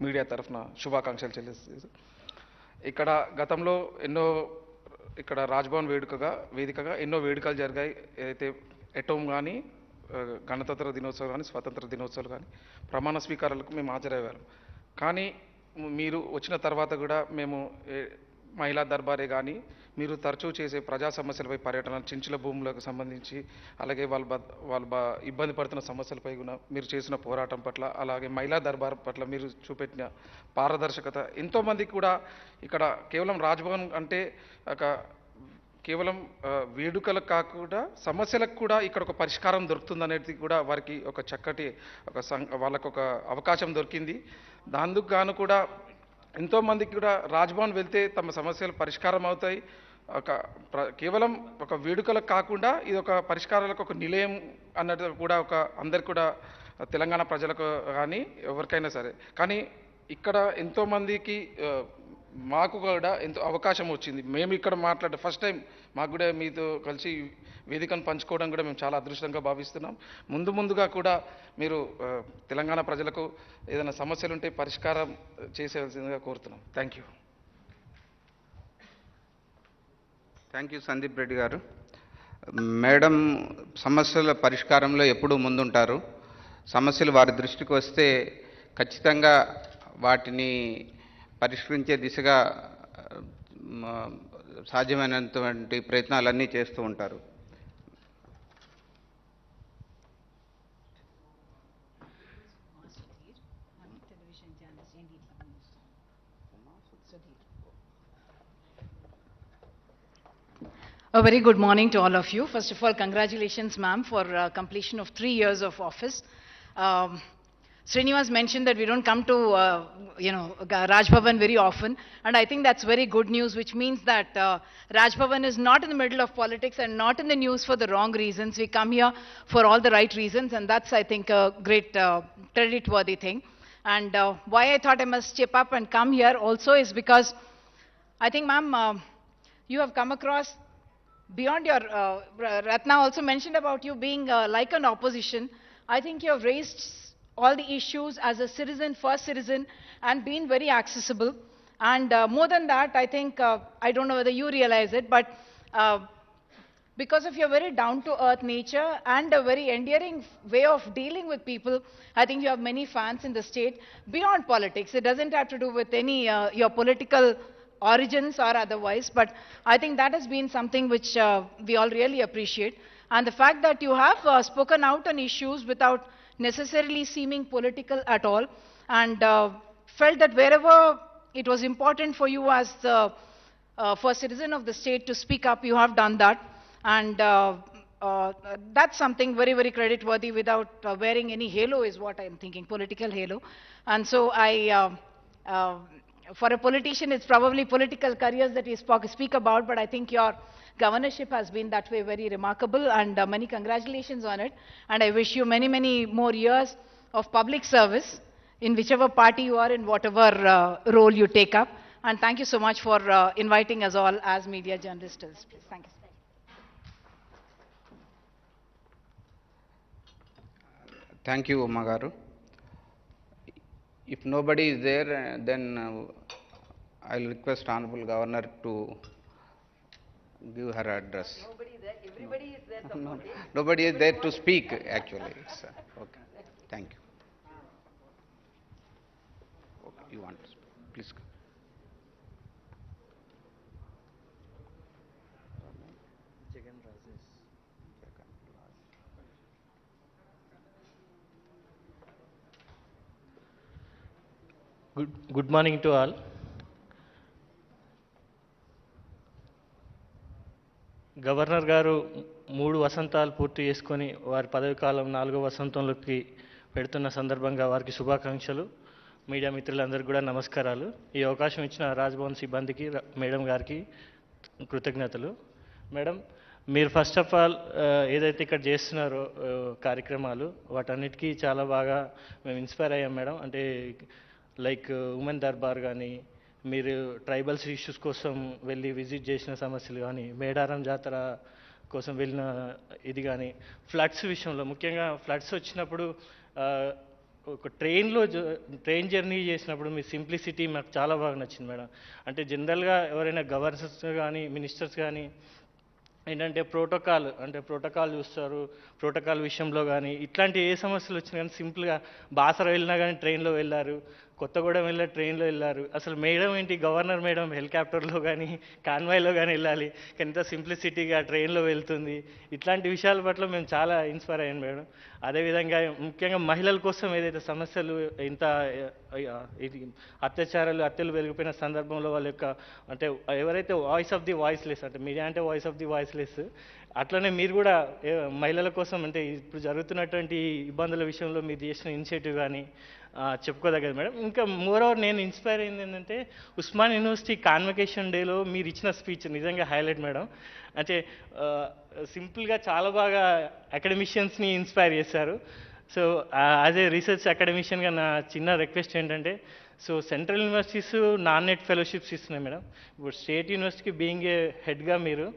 media తరఫున శుభాకాంక్షలు చెల్లిస్తుంది. ఇక్కడ గతంలో ఇక్కడ రాజ్భవన్ వేదికగా ఎన్నో వేడుకలు జరిగాయి. ఏదైతే ఎటోమ్ కానీ గణతంత్ర దినోత్సవం కానీ స్వాతంత్ర దినోత్సవాలు కానీ ప్రమాణ స్వీకారాలకు మేము హాజరయ్యారు. కానీ మీరు వచ్చిన తర్వాత కూడా మేము మహిళా దర్బారే కానీ మీరు తరచూ చేసే ప్రజా సమస్యలపై పర్యటన, చించుల భూములకు సంబంధించి అలాగే వాళ్ళు ఇబ్బంది పడుతున్న సమస్యలపై కూడా మీరు చేసిన పోరాటం పట్ల అలాగే మహిళా దర్బార్ పట్ల మీరు చూపెట్టిన పారదర్శకత ఎంతోమందికి కూడా ఇక్కడ కేవలం రాజ్భవన్ అంటే కేవలం వేడుకలకు కాకుండా సమస్యలకు కూడా ఇక్కడ ఒక పరిష్కారం దొరుకుతుందనేది కూడా వారికి ఒక చక్కటి వాళ్ళకు ఒక అవకాశం దొరికింది. దానికి గాను కూడా ఎంతోమందికి కూడా రాజ్భవన్ వెళ్తే తమ సమస్యలు పరిష్కారం అవుతాయి. కేవలం ఒక వేడుకలకు కాకుండా ఇది ఒక పరిష్కారాలకు ఒక నిలయం అన్నది కూడా అందరికి కూడా తెలంగాణ ప్రజలకు కానీ ఎవరికైనా సరే. కానీ ఇక్కడ ఎంతోమందికి మాకు కూడా ఎంతో అవకాశం వచ్చింది. మేము ఇక్కడ ఫస్ట్ టైం మాకు కూడా మీతో కలిసి వేదికను పంచుకోవడం కూడా మేము చాలా అదృష్టంగా భావిస్తున్నాం. ముందుగా కూడా మీరు తెలంగాణ ప్రజలకు ఏదైనా సమస్యలు ఉంటే పరిష్కారం చేసేవలసిందిగా కోరుతున్నాం. Thank you. Thank you Sandeep Reddy గారు. మేడం సమస్యల పరిష్కారంలో ఎప్పుడూ ముందుంటారు. సమస్యలు వారి దృష్టికి వస్తే ఖచ్చితంగా వాటిని పరిష్కరించే దిశగా సాధ్యమైనటువంటి ప్రయత్నాలన్నీ చేస్తూ ఉంటారు. A very good morning to all of you. First of all, congratulations, ma'am, for completion of 3 years of office. Srinivas mentioned that we don't come to, Raj Bhavan very often, and I think that's very good news, which means that Raj Bhavan is not in the middle of politics and not in the news for the wrong reasons. We come here for all the right reasons, and that's, I think, a great credit-worthy thing. And why I thought I must chip up and come here also is because I think, ma'am, you have come across beyond your, Ratna also mentioned about you being like an opposition. I think you have raised all the issues as a citizen, first citizen, and been very accessible. And more than that, I think, I don't know whether you realize it, but because of your very down-to-earth nature and a very endearing way of dealing with people, I think you have many fans in the state beyond politics. It doesn't have to do with any your political origins or otherwise, but I think that has been something which we all really appreciate. And the fact that you have spoken out on issues without necessarily seeming political at all, and felt that wherever it was important for you as the first citizen of the state to speak up, you have done that. And that's something very, very credit-worthy without wearing any halo is what I'm thinking, political halo. And so for a politician, it's probably political careers that we speak about, but I think your governorship has been that way very remarkable, and many congratulations on it. And I wish you many, many more years of public service in whichever party you are, in whatever role you take up. And thank you so much for inviting us all as media journalists. Please, thank you. Thank you, Magaru. If nobody is there, then I'll request Honorable Governor to give her address. Nobody is there. Everybody is there. No, nobody is there to speak, actually. Okay. Thank you. Okay, you want to speak? Please go. Good morning to all. Governor గారు 3 వసంతాలు పూర్తి చేసుకొని వారి పదవి కాలం 4వ వసంతంలోకి పెడుతున్న సందర్భంగా వారికి శుభాకాంక్షలు. మీడియా మిత్రులందరికీ కూడా నమస్కారాలు. ఈ అవకాశం ఇచ్చిన రాజ్భవన్ సిబ్బందికి, మేడం గారికి కృతజ్ఞతలు. మేడం, మీరు ఫస్ట్ ఆఫ్ ఆల్ ఏదైతే ఇక్కడ చేస్తున్నారో కార్యక్రమాలు, వాటన్నిటికీ చాలా బాగా మేము ఇన్స్పైర్ అయ్యాం మేడం. అంటే లైక్ ఉమెన్ దర్బార్ కానీ, మీరు ట్రైబల్స్ ఇష్యూస్ కోసం వెళ్ళి విజిట్ చేసిన సమస్యలు కానీ, మేడారం జాతర కోసం వెళ్ళిన ఇది కానీ, ఫ్లడ్స్ విషయంలో ముఖ్యంగా ఫ్లడ్స్ వచ్చినప్పుడు ఒక ట్రైన్ జర్నీ చేసినప్పుడు మీ సింప్లిసిటీ మాకు చాలా బాగా నచ్చింది మేడం. అంటే జనరల్గా ఎవరైనా గవర్నర్స్ కానీ, మినిస్టర్స్ కానీ ఏంటంటే ప్రోటోకాల్ చూస్తారు. ప్రోటోకాల్ విషయంలో కానీ ఇట్లాంటి ఏ సమస్యలు వచ్చినా కానీ సింపుల్గా బాసర వెళ్ళినా కానీ ట్రైన్లో వెళ్ళారు, కొత్తగూడెం వెళ్ళారు ట్రైన్లో వెళ్ళారు. అసలు మేడం ఏంటి, గవర్నర్ మేడం హెలికాప్టర్లో కానీ కాన్వాయ్లో కానీ వెళ్ళాలి, కానీ ఇంత సింప్లిసిటీగా ట్రైన్లో వెళ్తుంది. ఇట్లాంటి విషయాల పట్ల మేము చాలా ఇన్స్పైర్ అయ్యాను మేడం. అదేవిధంగా ముఖ్యంగా మహిళల కోసం ఏదైతే సమస్యలు, ఇంత ఇది అత్యాచారాలు, హత్యలు పెరిగిపోయిన సందర్భంలో వాళ్ళ యొక్క అంటే ఎవరైతే వాయిస్ ఆఫ్ ది వాయిస్లెస్, అంటే మీడియా అంటే వాయిస్ ఆఫ్ ది వాయిస్లెస్, అట్లనే మీరు కూడా మహిళల కోసం అంటే ఇప్పుడు జరుగుతున్నటువంటి ఇబ్బందుల విషయంలో మీరు చేసిన ఇనిషియేటివ్ కానీ చెప్పుకోదగ్గది మేడం. ఇంకా మోరోవర్ నేను ఇన్స్పైర్ అయింది ఏంటంటే ఉస్మాన్ యూనివర్సిటీ కాన్వకేషన్ డేలో మీరు ఇచ్చిన స్పీచ్ నిజంగా హైలైట్ మేడం. అంటే సింపుల్గా చాలా బాగా అకాడమిషియన్స్ని ఇన్స్పైర్ చేశారు. సో యాజ్ ఏ రీసెర్చ్ అకాడమిషియన్గా నా చిన్న రిక్వెస్ట్ ఏంటంటే, so central universities non net fellowships ఇస్తున్నాయి మేడం. ఇప్పుడు స్టేట్ యూనివర్సిటీకి బీయింగ్ ఏ హెడ్గా మీరు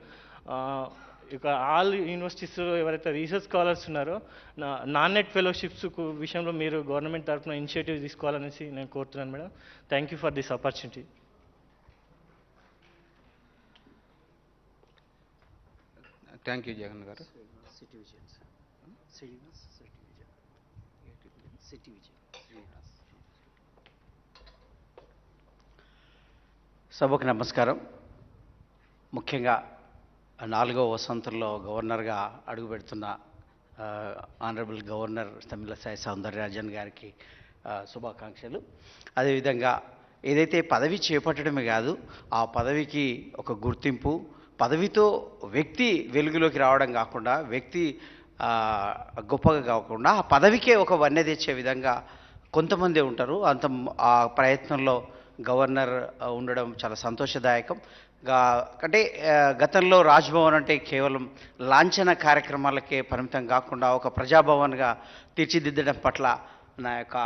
ఇక ఆల్ యూనివర్సిటీస్లో ఎవరైతే రీసెర్చ్ స్కాలర్స్ ఉన్నారో నాన్ నెట్ ఫెలోషిప్స్ విషయంలో మీరు గవర్నమెంట్ తరఫున ఇనిషియేటివ్ తీసుకోవాలనేసి నేను కోరుతున్నాను madam. Thank you for this opportunity. Thank you Jagan గారు. సభకు నమస్కారం. ముఖ్యంగా 4వ వసంతంలో గవర్నర్గా అడుగుపెడుతున్న ఆనరబుల్ గవర్నర్ తమిళసాయి సౌందరరాజన్ గారికి శుభాకాంక్షలు. అదేవిధంగా ఏదైతే పదవి చేపట్టడమే కాదు, ఆ పదవికి ఒక గుర్తింపు, పదవితో వ్యక్తి వెలుగులోకి రావడం కాకుండా, వ్యక్తి గొప్పగా కాకుండా ఆ పదవికే ఒక వన్నె తెచ్చే విధంగా కొంతమందే ఉంటారు. ఆ ప్రయత్నంలో గవర్నర్ ఉండడం చాలా సంతోషదాయకం. అంటే గతంలో రాజ్భవన్ అంటే కేవలం లాంఛన కార్యక్రమాలకే పరిమితం కాకుండా ఒక ప్రజాభవన్గా తీర్చిదిద్దడం పట్ల నా యొక్క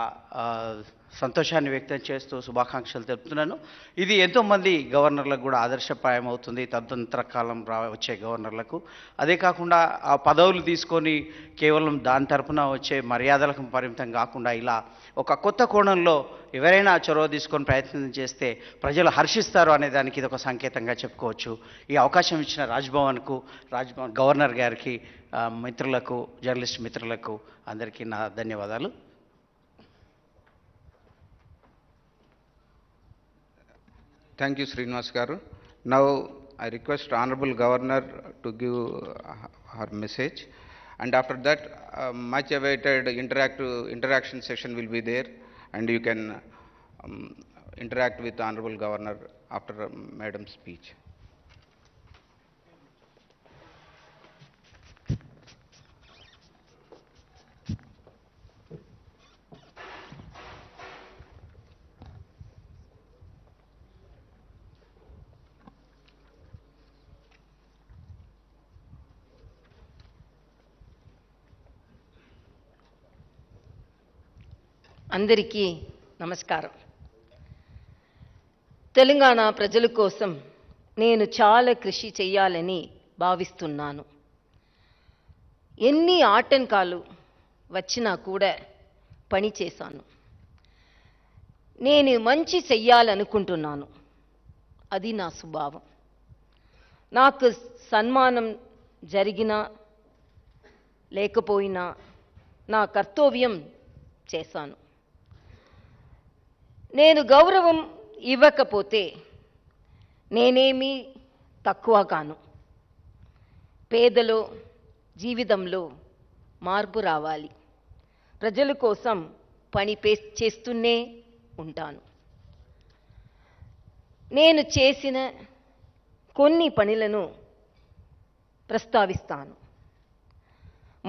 సంతోషాన్ని వ్యక్తం చేస్తూ శుభాకాంక్షలు తెలుపుతున్నాను. ఇది ఎంతోమంది గవర్నర్లకు కూడా ఆదర్శప్రాయం అవుతుంది, తదనంతర కాలం వచ్చే గవర్నర్లకు. అదే కాకుండా ఆ పదవులు తీసుకొని కేవలం దాని తరపున వచ్చే మర్యాదలకు పరిమితం కాకుండా ఇలా ఒక కొత్త కోణంలో ఎవరైనా చొరవ తీసుకొని ప్రయత్నం చేస్తే ప్రజలు హర్షిస్తారు అనే దానికి ఇది ఒక సంకేతంగా చెప్పుకోవచ్చు. ఈ అవకాశం ఇచ్చిన రాజ్భవన్కు, గవర్నర్ గారికి, మిత్రులకు, జర్నలిస్ట్ మిత్రులకు అందరికీ నా ధన్యవాదాలు. Thank you, Srinivas Garu. Now, I request Honorable Governor to give her message. And after that, much awaited interaction session will be there, and you can interact with Honorable Governor after Madam's speech. అందరికీ నమస్కారం. తెలంగాణ ప్రజల కోసం నేను చాలా కృషి చేయాలని భావిస్తున్నాను. ఎన్ని ఆటంకాలు వచ్చినా కూడా పని చేశాను. నేను మంచి చెయ్యాలనుకుంటున్నాను, అది నా స్వభావం. నాకు సన్మానం జరిగినా లేకపోయినా నా కర్తవ్యం చేశాను. నేను గౌరవం ఇవ్వకపోతే నేనేమీ తక్కువ కాను. పేదలో జీవితంలో మార్పు రావాలి. ప్రజల కోసం పని చేస్తూనే ఉంటాను. నేను చేసిన కొన్ని పనులను ప్రస్తావిస్తాను.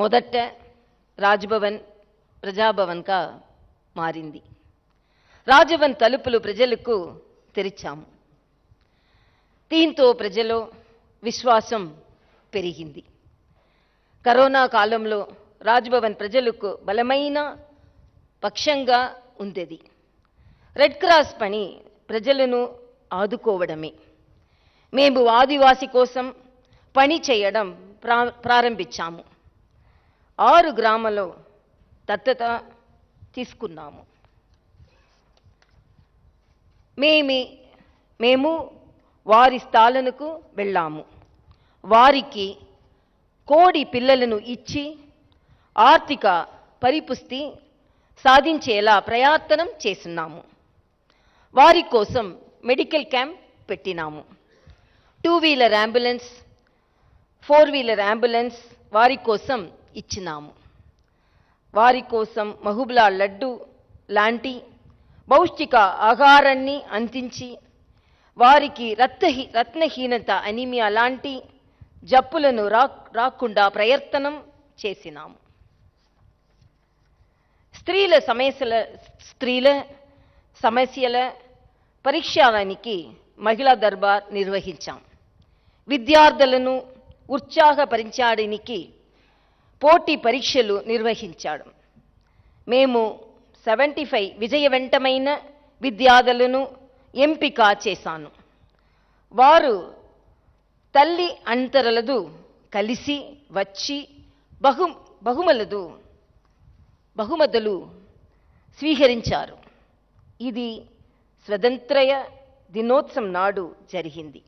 మొదట రాజ్భవన్ ప్రజాభవన్గా మారింది. రాజ్భవన్ తలుపులు ప్రజలకు తెరిచాము. దీంతో ప్రజల్లో విశ్వాసం పెరిగింది. కరోనా కాలంలో రాజ్భవన్ ప్రజలకు బలమైన పక్షంగా ఉండేది. రెడ్ క్రాస్ పని ప్రజలను ఆదుకోవడమే. మేము ఆదివాసి కోసం పని చేయడం ప్రారంభించాము. 6 గ్రామాల్లో దత్తత తీసుకున్నాము. మేము వారి స్థానాలకు వెళ్ళాము. వారికి కోడి పిల్లలను ఇచ్చి ఆర్థిక పరిపుష్టి సాధించేలా ప్రయత్నం చేస్తున్నాము. వారి కోసం మెడికల్ క్యాంప్ పెట్టినాము. 2-వీలర్ అంబులెన్స్, 4-వీలర్ అంబులెన్స్ వారి కోసం ఇచ్చినాము. వారి కోసం మహబూబ్లా లడ్డు లాంటి పౌష్టిక ఆహారాన్ని అందించి వారికి రత్నహీనత, అనీమియా లాంటి జబ్బులను రాకుండా ప్రయత్నం చేసినాము. స్త్రీల సమస్యల పరిష్కారానికి మహిళా దర్బార్ నిర్వహించాం. విద్యార్థులను ఉత్సాహపరించడానికి పోటీ పరీక్షలు నిర్వహించాడు. మేము 75 విజయవంతమైన విద్యార్థులను ఎంపిక చేశాను. వారు తల్లి అంతరలదు కలిసి వచ్చి బహుమతులు స్వీకరించారు. ఇది స్వతంత్ర దినోత్సవం నాడు జరిగింది.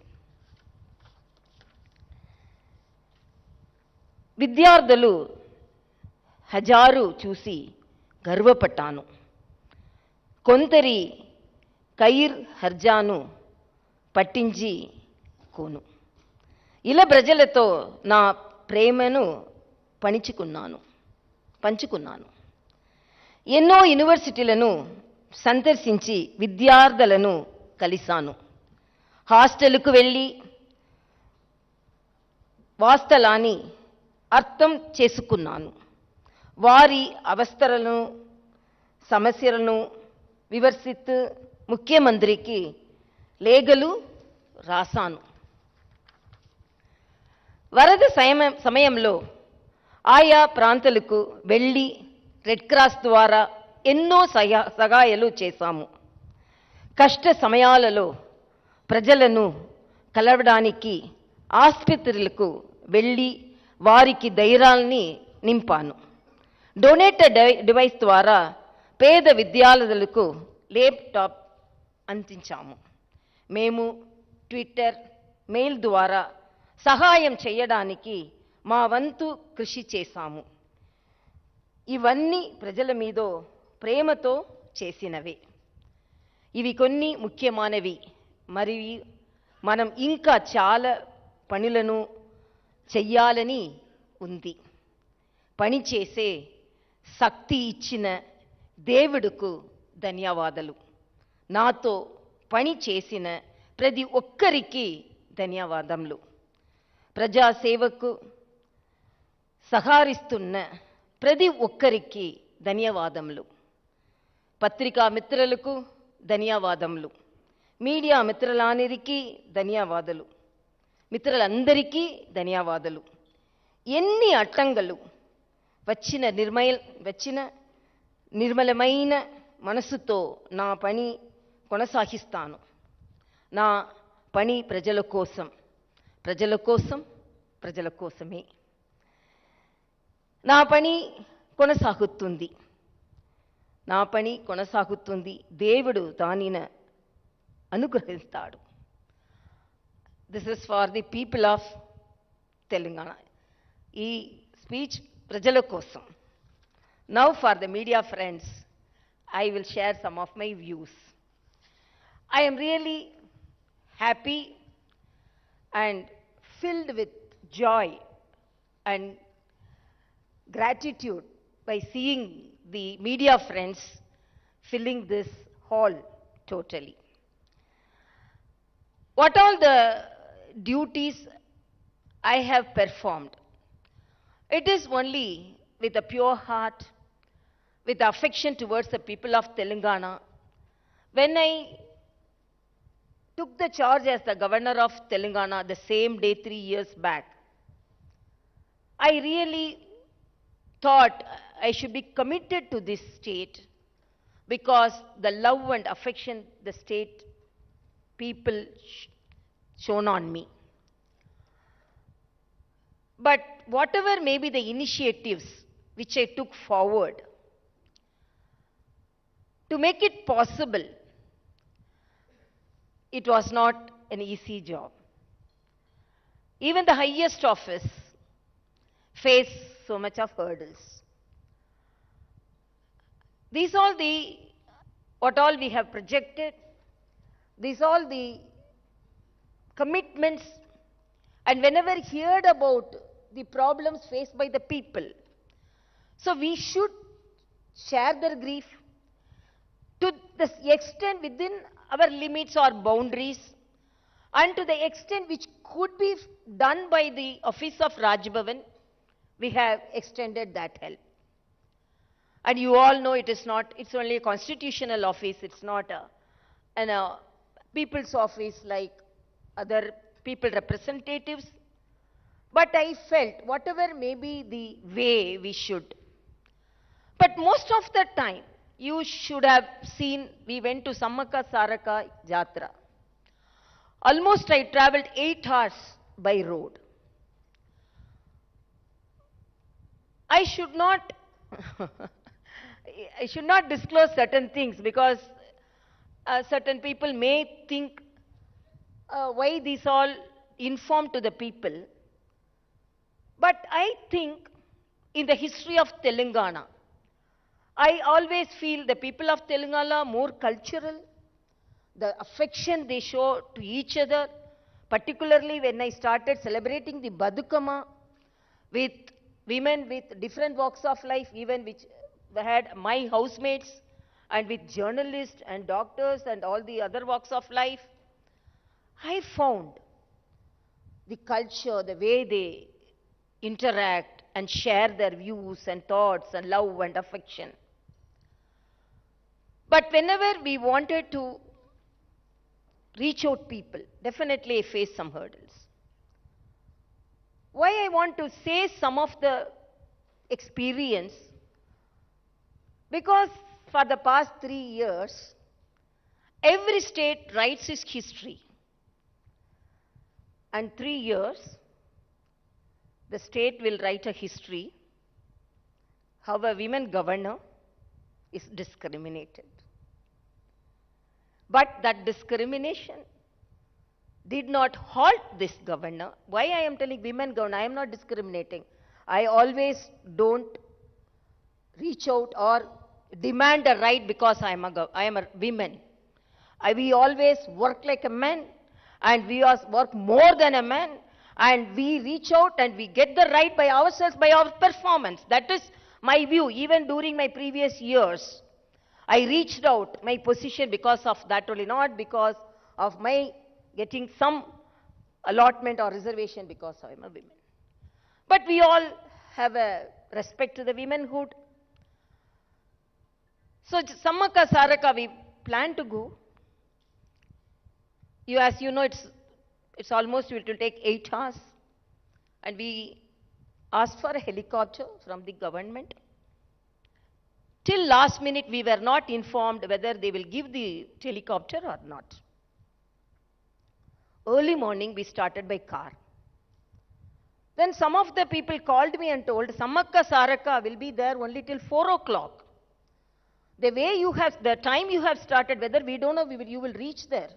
విద్యార్థులు హజారు చూసి గర్వపడ్డాను. కొందరి కైర్ హర్జాను పట్టించి కోను. ఇలా ప్రజలతో నా ప్రేమను పంచుకున్నాను. ఎన్నో యూనివర్సిటీలను సందర్శించి విద్యార్థులను కలిశాను. హాస్టల్కు వెళ్ళి వాస్తవాన్ని అర్థం చేసుకున్నాను. వారి అవస్థలను సమస్యలను వివరిస్తూ ముఖ్యమంత్రికి లేఖలు రాశాను. వరద సమయంలో ఆయా ప్రాంతాలకు వెళ్ళి రెడ్ క్రాస్ ద్వారా ఎన్నో సహాయాలు చేశాము. కష్ట సమయాలలో ప్రజలను కలవడానికి ఆసుపత్రులకు వెళ్ళి వారికి ధైర్యాన్ని నింపాను. డొనేటెడ్ డివైస్ ద్వారా పేద విద్యార్థులకు ల్యాప్టాప్ అందించాము. మేము ట్విట్టర్, మెయిల్ ద్వారా సహాయం చేయడానికి మా వంతు కృషి చేశాము. ఇవన్నీ ప్రజల మీద ప్రేమతో చేసినవే. ఇవి కొన్ని ముఖ్యమైనవి. మరియు మనం ఇంకా చాలా పనులను చెయ్యాలని ఉంది. పని చేసే శక్తి ఇచ్చిన దేవుడుకు ధన్యవాదాలు. నాతో పని చేసిన ప్రతి ఒక్కరికి ధన్యవాదములు. ప్రజాసేవకు సహకరిస్తున్న ప్రతి ఒక్కరికి ధన్యవాదములు. పత్రికా మిత్రులకు ధన్యవాదములు. మీడియా మిత్రులందరికీ ధన్యవాదాలు. మిత్రులందరికీ ధన్యవాదాలు. ఎన్ని అడ్డంకులు వచ్చిన నిర్మలమైన మనసుతో నా పని కొనసాగిస్తాను. నా పని ప్రజల కోసం, ప్రజల కోసం, ప్రజల కోసమే. నా పని కొనసాగుతుంది. నా పని కొనసాగుతుంది. దేవుడు దానిని అనుగ్రహిస్తాడు. This is for the people of Telangana. ఈ స్పీచ్ ప్రజల కోసం. Now for the media friends, I will share some of my views. I am really happy and filled with joy and gratitude by seeing the media friends filling this hall totally. What all the duties I have performed, it is only with a pure heart, with affection towards the people of Telangana. When I took the charge as the governor of Telangana the same day 3 years back, I really thought I should be committed to this state because the love and affection the state people shown on me. But whatever may be the initiatives which I took forward to make it possible, it was not an easy job. Even the highest office faced so much of hurdles. These all what all we have projected, these all the commitments, and whenever heard about the problems faced by the people, so we should share their grief to the extent within our limits or boundaries, and to the extent which could be done by the office of Raj Bhavan, we have extended that help. And you all know it's only a constitutional office, it's not a people's office like other people representatives. But I felt whatever may be the way we should. But most of the time, you should have seen, we went to Sammaka Saraka Jatra. Almost I traveled 8 hours by road. I should not disclose certain things because certain people may think why these all informed to the people. But I think in the history of Telangana, I always feel the people of Telangana more cultural, the affection they show to each other, particularly when I started celebrating the Badukama with women with different walks of life, even which had my housemates, and with journalists and doctors and all the other walks of life. I found the culture, the way they interact and share their views and thoughts and love and affection. But whenever we wanted to reach out people, definitely I faced some hurdles. Why I want to say some of the experience? Because for the past 3 years, every state writes its history. And 3 years, the state will write a history how a women governor is discriminated. But that discrimination did not halt this governor. Why I am telling women governor? I am not discriminating. I always don't reach out or demand a right because I am a woman. We always work like a man, and we work more than a man, and we reach out and we get the right by ourselves, by our performance. That is my view. Even during my previous years, I reached out my position because of that only, not because of my getting some allotment or reservation because I am a woman. But we all have a respect to the womanhood. So Sammaka Saraka, we plan to go. As you know, it's almost, it will take 8 hours. And we asked for a helicopter from the government. Till last minute, we were not informed whether they will give the helicopter or not. Early morning, we started by car. Then some of the people called me and told, Sammaka Saraka will be there only till 4 o'clock. The way the time you have started, whether we don't know, you will reach there.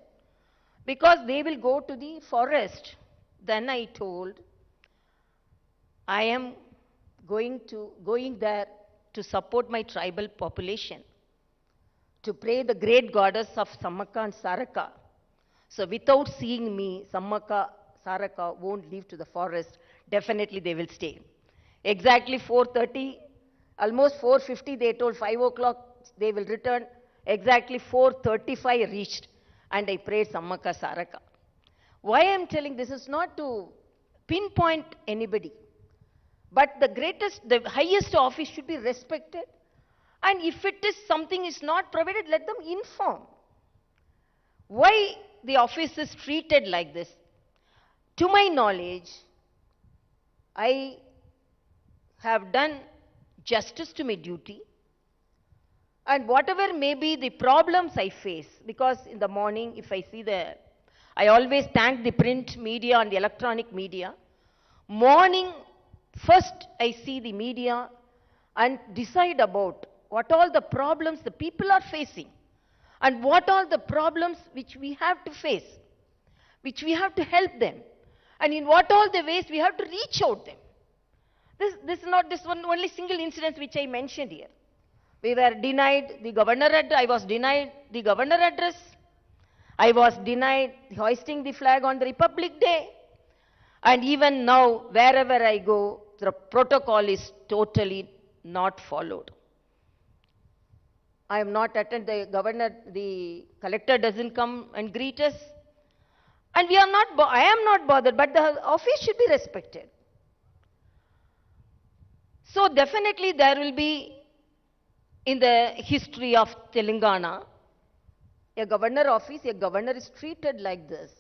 Because they will go to the forest. Then I told, I am going there to support my tribal population, to pray the great goddess of Sammaka and Saraka. So without seeing me, Sammaka, Saraka won't leave to the forest. Definitely they will stay. Exactly 4:30, almost 4:50, they told 5 o'clock they will return. Exactly 4:35 I reached, and I prayed Sammaka Saraka. Why I am telling this is not to pinpoint anybody, but the highest office should be respected. And if it is something is not provided, let them inform. Why the office is treated like this? To my knowledge, I have done justice to my duty. And whatever may be the problems I face, because in the morning, if I see I always thank the print media and the electronic media. Morning, first I see the media and decide about what all the problems the people are facing and what all the problems which we have to face, which we have to help them, and in what all the ways we have to reach out them. This is not this one only single incident which I mentioned here. We were denied the governor address. I was denied the governor address. I was denied hoisting the flag on the Republic Day. And even now, wherever I go, the protocol is totally not followed. I am not attended, the collector doesn't come and greet us. And I am not bothered, but the office should be respected. So definitely there will be, in the history of Telangana, a governor office, a governor is treated like this.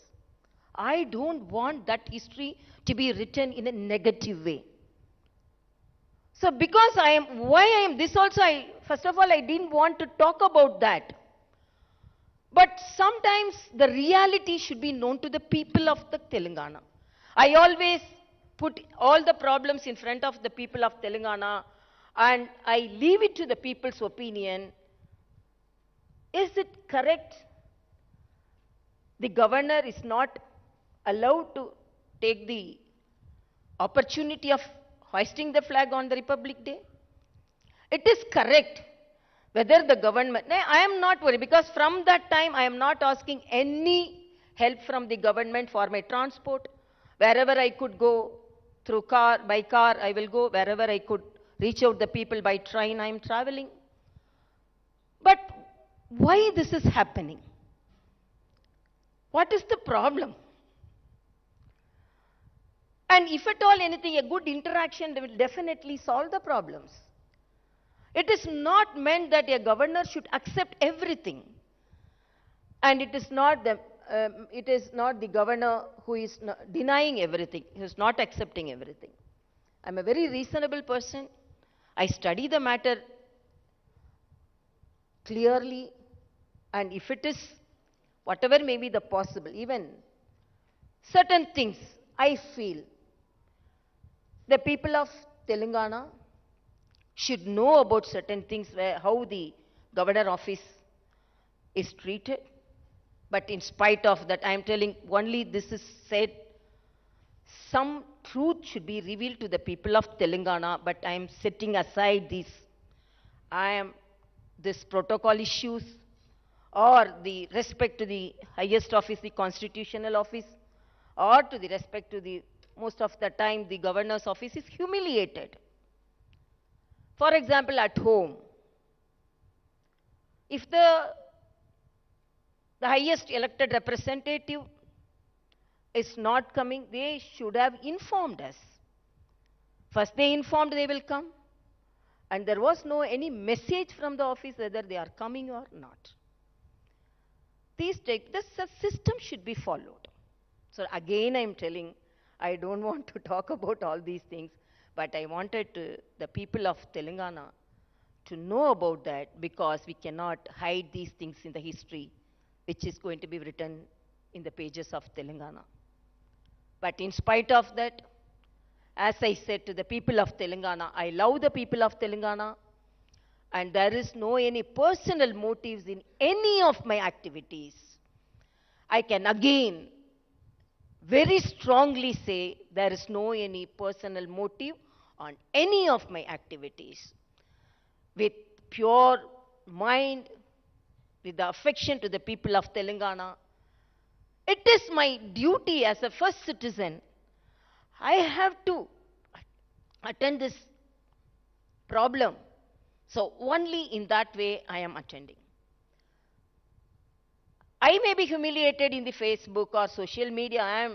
I don't want that history to be written in a negative way. So because this also, first of all, I didn't want to talk about that. But sometimes the reality should be known to the people of the Telangana. I always put all the problems in front of the people of Telangana, and I leave it to the people's opinion. Is it correct? The governor is not allowed to take the opportunity of hoisting the flag on the Republic Day? It is correct. Whether the government, I am not worried, because from that time I am not asking any help from the government for my transport. Wherever I could go by car, I will go. Wherever I could reach out the people by train, I am traveling. But why this is happening? What is the problem? And if at all anything, a good interaction will definitely solve the problems. It is not meant that a governor should accept everything. And it is not the governor who is denying everything, who is not accepting everything. I'm a very reasonable person. I study the matter clearly, and if it is whatever may be the possible, even certain things, I feel the people of Telangana should know about certain things, how the governor office is treated. But in spite of that, I am telling only this is said, some truth should be revealed to the people of Telangana, but I am setting aside this protocol issues or the respect to the highest office, the constitutional office, or to the respect to the, most of the time, the governor's office is humiliated. For example, at home, if the highest elected representative is not coming, they should have informed us. First they informed they will come, and there was no any message from the office whether they are coming or not. The system should be followed. So again I am telling, I don't want to talk about all these things, but I wanted the people of Telangana to know about that, because we cannot hide these things in the history which is going to be written in the pages of Telangana. But in spite of that, as I said to the people of Telangana, I love the people of Telangana, and there is no any personal motives in any of my activities. I can again very strongly say there is no any personal motive on any of my activities. With pure mind, with the affection to the people of Telangana, it is my duty as a first citizen. I have to attend this problem. So only in that way I am attending. I may be humiliated in the Facebook or social media.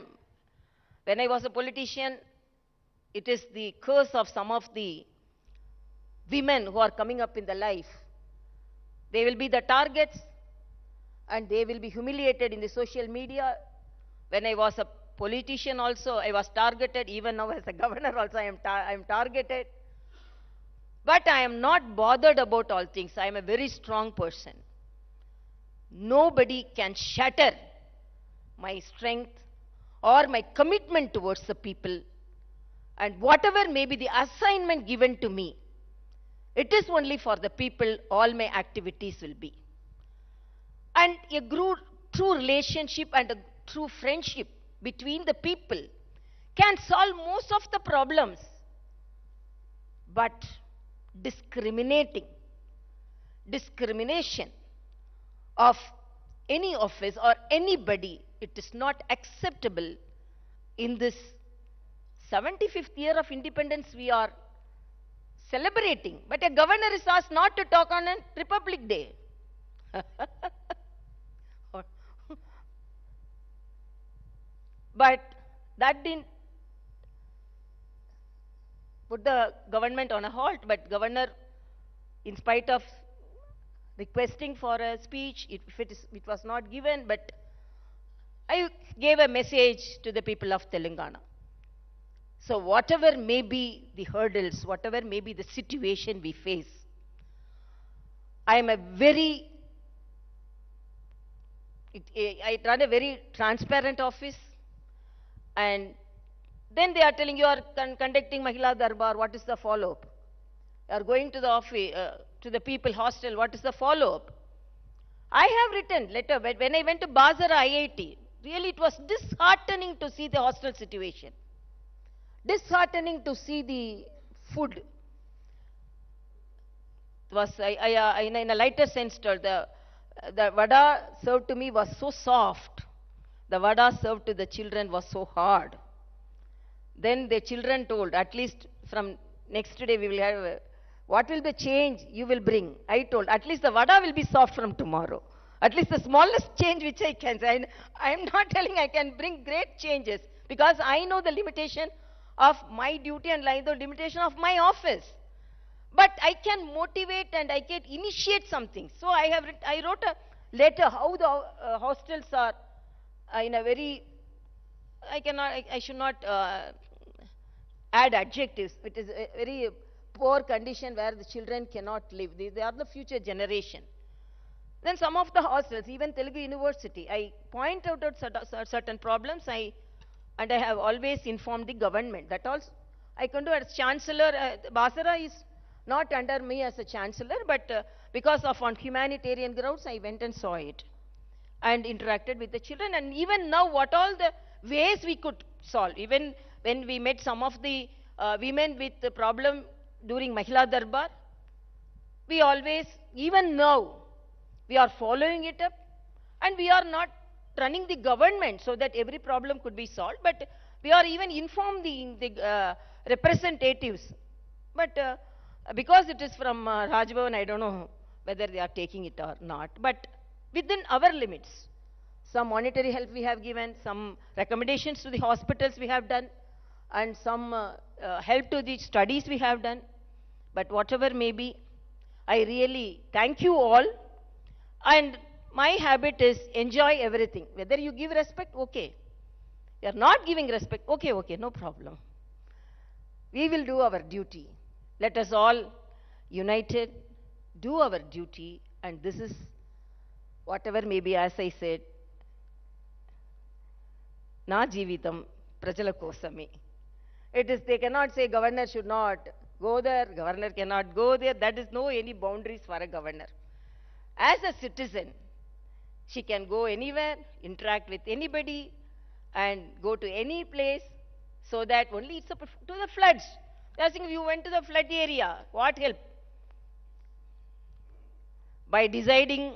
When I was a politician, it is the curse of some of the women who are coming up in the life. They will be the targets, and they will be humiliated in the social media. When I was a politician also, I was targeted. Even now as a governor also, I am targeted. But I am not bothered about all things. I am a very strong person. Nobody can shatter my strength or my commitment towards the people. And whatever may be the assignment given to me, it is only for the people all my activities will be. And a true relationship and a true friendship between the people can solve most of the problems. But discrimination of any office or anybody, it is not acceptable in this 75th year of independence we are celebrating. But a governor is asked not to talk on a Republic Day. But that didn't put the government on a halt. But governor, in spite of requesting for a speech, it was not given, but I gave a message to the people of Telangana. So whatever may be the hurdles, whatever may be the situation we face, I run a very transparent office. And then they are telling you are conducting Mahila Darbar, what is the follow-up? You are going to the office, to the people hostel, what is the follow-up? I have written letter. When I went to Bazara IIT, really it was disheartening to see the hostel situation. Disheartening to see the food. It was, in a lighter sense, the vada served to me was so soft. The vada served to the children was so hard. Then the children told, at least from next day we will have, what will the change you will bring? I told, at least the vada will be soft from tomorrow. At least the smallest change which I can say. I am not telling I can bring great changes, because I know the limitation of my duty and the limitation of my office. but I can motivate and I can initiate something. So I wrote a letter how the hostels are in a very, I should not add adjectives. It is a very poor condition where the children cannot live. They are the future generation. Then some of the hostels, even Telugu University, I point out certain problems, and I have always informed the government. That also I can do as chancellor. Basara is not under me as a chancellor, but because of on humanitarian grounds, I went and saw it and interacted with the children. And even now, what all the ways we could solve. Even when we met some of the women with the problem during Mahila Darbar, we always, even now, we are following it up, and we are not running the government so that every problem could be solved, but we are even informing the representatives. But because it is from Rajbhavan, I don't know whether they are taking it or not, but within our limits, some monetary help we have given, some recommendations to the hospitals we have done, and some help to the studies we have done. But whatever may be, I really thank you all. And my habit is enjoy everything. Whether you give respect, okay. You are not giving respect, okay, no problem. We will do our duty. Let us all united do our duty, and this is whatever may be, as I said, na jeevitam prajala kosame. It is, they cannot say governor should not go there, governor cannot go there. That is no any boundaries for a governor. As a citizen, she can go anywhere, interact with anybody, and go to any place, so that only it's up to the floods. They are saying, you went to the flood area, what help? By deciding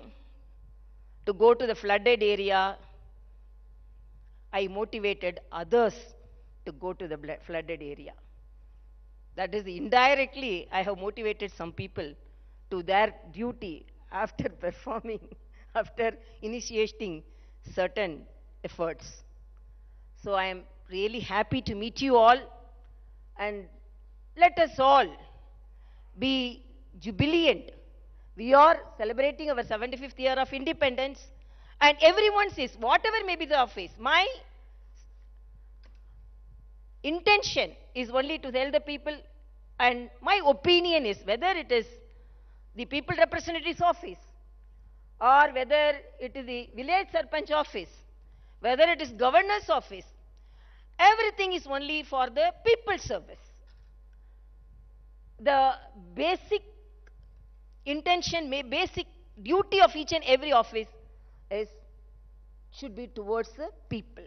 to go to the flooded area, I motivated others to go to the flooded area. That is, indirectly, I have motivated some people to their duty after performing, after initiating certain efforts. So I am really happy to meet you all, and let us all be jubilant. We are celebrating our 75th year of independence, and everyone says, whatever may be the office, my intention is only to tell the people, and my opinion is, whether it is the people representative's office, or whether it is the village sarpanch office, whether it is governor's office, everything is only for the people's service. The basic intention, basic duty of each and every office should be towards the people.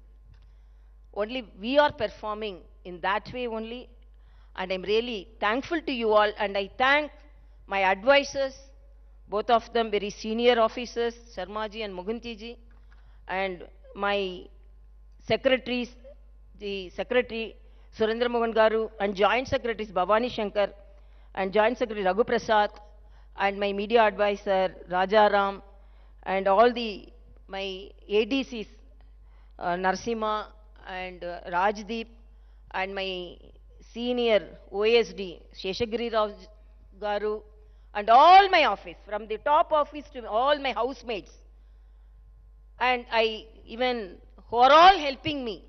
Only we are performing in that way only, and I'm really thankful to you all, and I thank my advisors, both of them very senior officers, Sharmaji and Mogantiji, and my secretaries, the Secretary Surendra Mohan Garu, and Joint Secretaries Bhavani Shankar, and Joint Secretary Raghu Prasad, and my media advisor Rajaram, and all my ADCs, Narsima and Rajdeep, and my senior OSD, Sheshagiri Rao Garu, and all my office, from the top office to all my housemates, and who are all helping me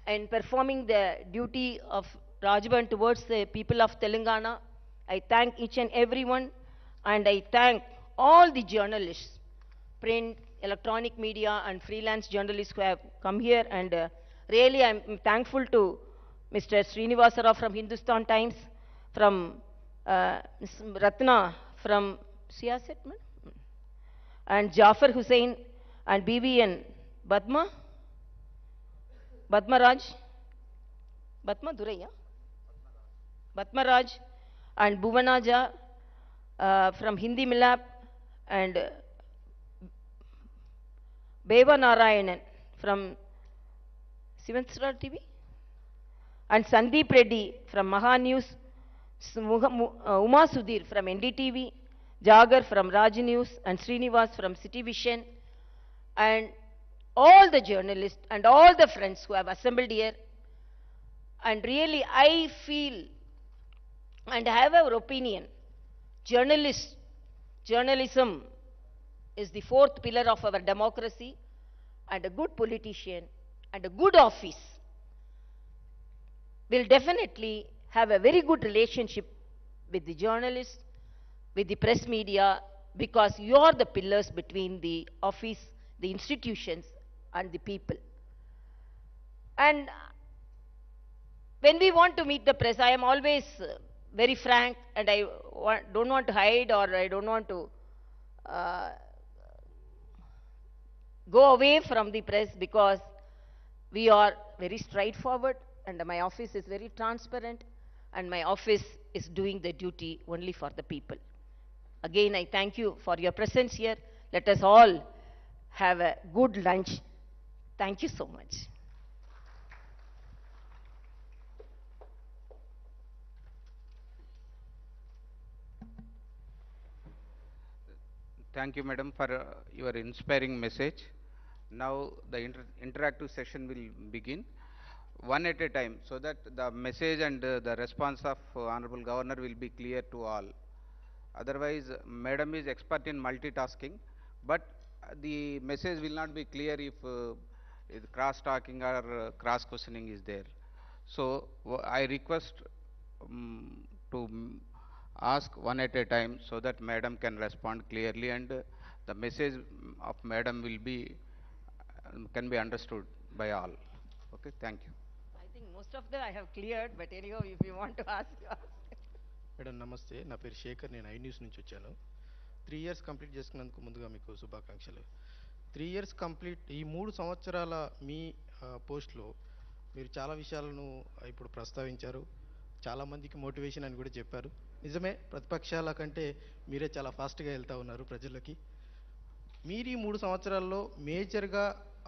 in performing the duty of Rajbhavan towards the people of Telangana. I thank each and everyone, and I thank all the journalists, print, electronic media, and freelance journalists who have come here, and really I'm thankful to Mr. Srinivasa Rao from Hindustan Times, from Ratna from Siyasat, and Jafar Hussain, and BVN Badma Raj, Badma Duraiya, Badma Raj, and Bhuvanaja from Hindi Milap, and Beva Narayanan from Sivansra TV, and Sandeep Reddy from Maha News, Uma Sudhir from NDTV, Jagar from Raj News, and Srinivas from City Vision, and all the journalists and all the friends who have assembled here. And really I feel and have our opinion Journalism is the fourth pillar of our democracy, and a good politician and a good office will definitely have a very good relationship with the journalists, with the press media, because you are the pillars between the office, the institutions, and the people. And when we want to meet the press, I am always very frank, and I don't want to hide, or I don't want to go away from the press, because we are very straightforward, and my office is very transparent, and my office is doing the duty only for the people. Again, I thank you for your presence here. Let us all have a good lunch. Thank you so much. Thank you, madam, for your inspiring message. Now the interactive session will begin, one at a time, so that the message and the response of Honorable Governor will be clear to all. Otherwise, madam is expert in multitasking, but the message will not be clear if cross-talking or cross-questioning is there. So I request to ask one at a time, so that madam can respond clearly, and the message of madam will be can be understood by all. Okay, thank you. I think most of them I have cleared, but anyhow, if you want to ask, you ask. Madam నమస్తే, నా పేరు శేఖర్, నేను I news నుంచి వచ్చాను. 3 years complete చేసుకున్నందుకు ముందుగా మీకు శుభాకాంక్షలు. 3 years కంప్లీట్, ఈ 3 సంవత్సరాల మీ పోస్ట్లో మీరు చాలా విషయాలను ఇప్పుడు ప్రస్తావించారు. చాలామందికి మోటివేషన్ అని కూడా చెప్పారు. నిజమే, ప్రతిపక్షాల కంటే మీరే చాలా ఫాస్ట్గా వెళ్తూ ఉన్నారు ప్రజలకి. మీరు ఈ 3 సంవత్సరాల్లో మేజర్గా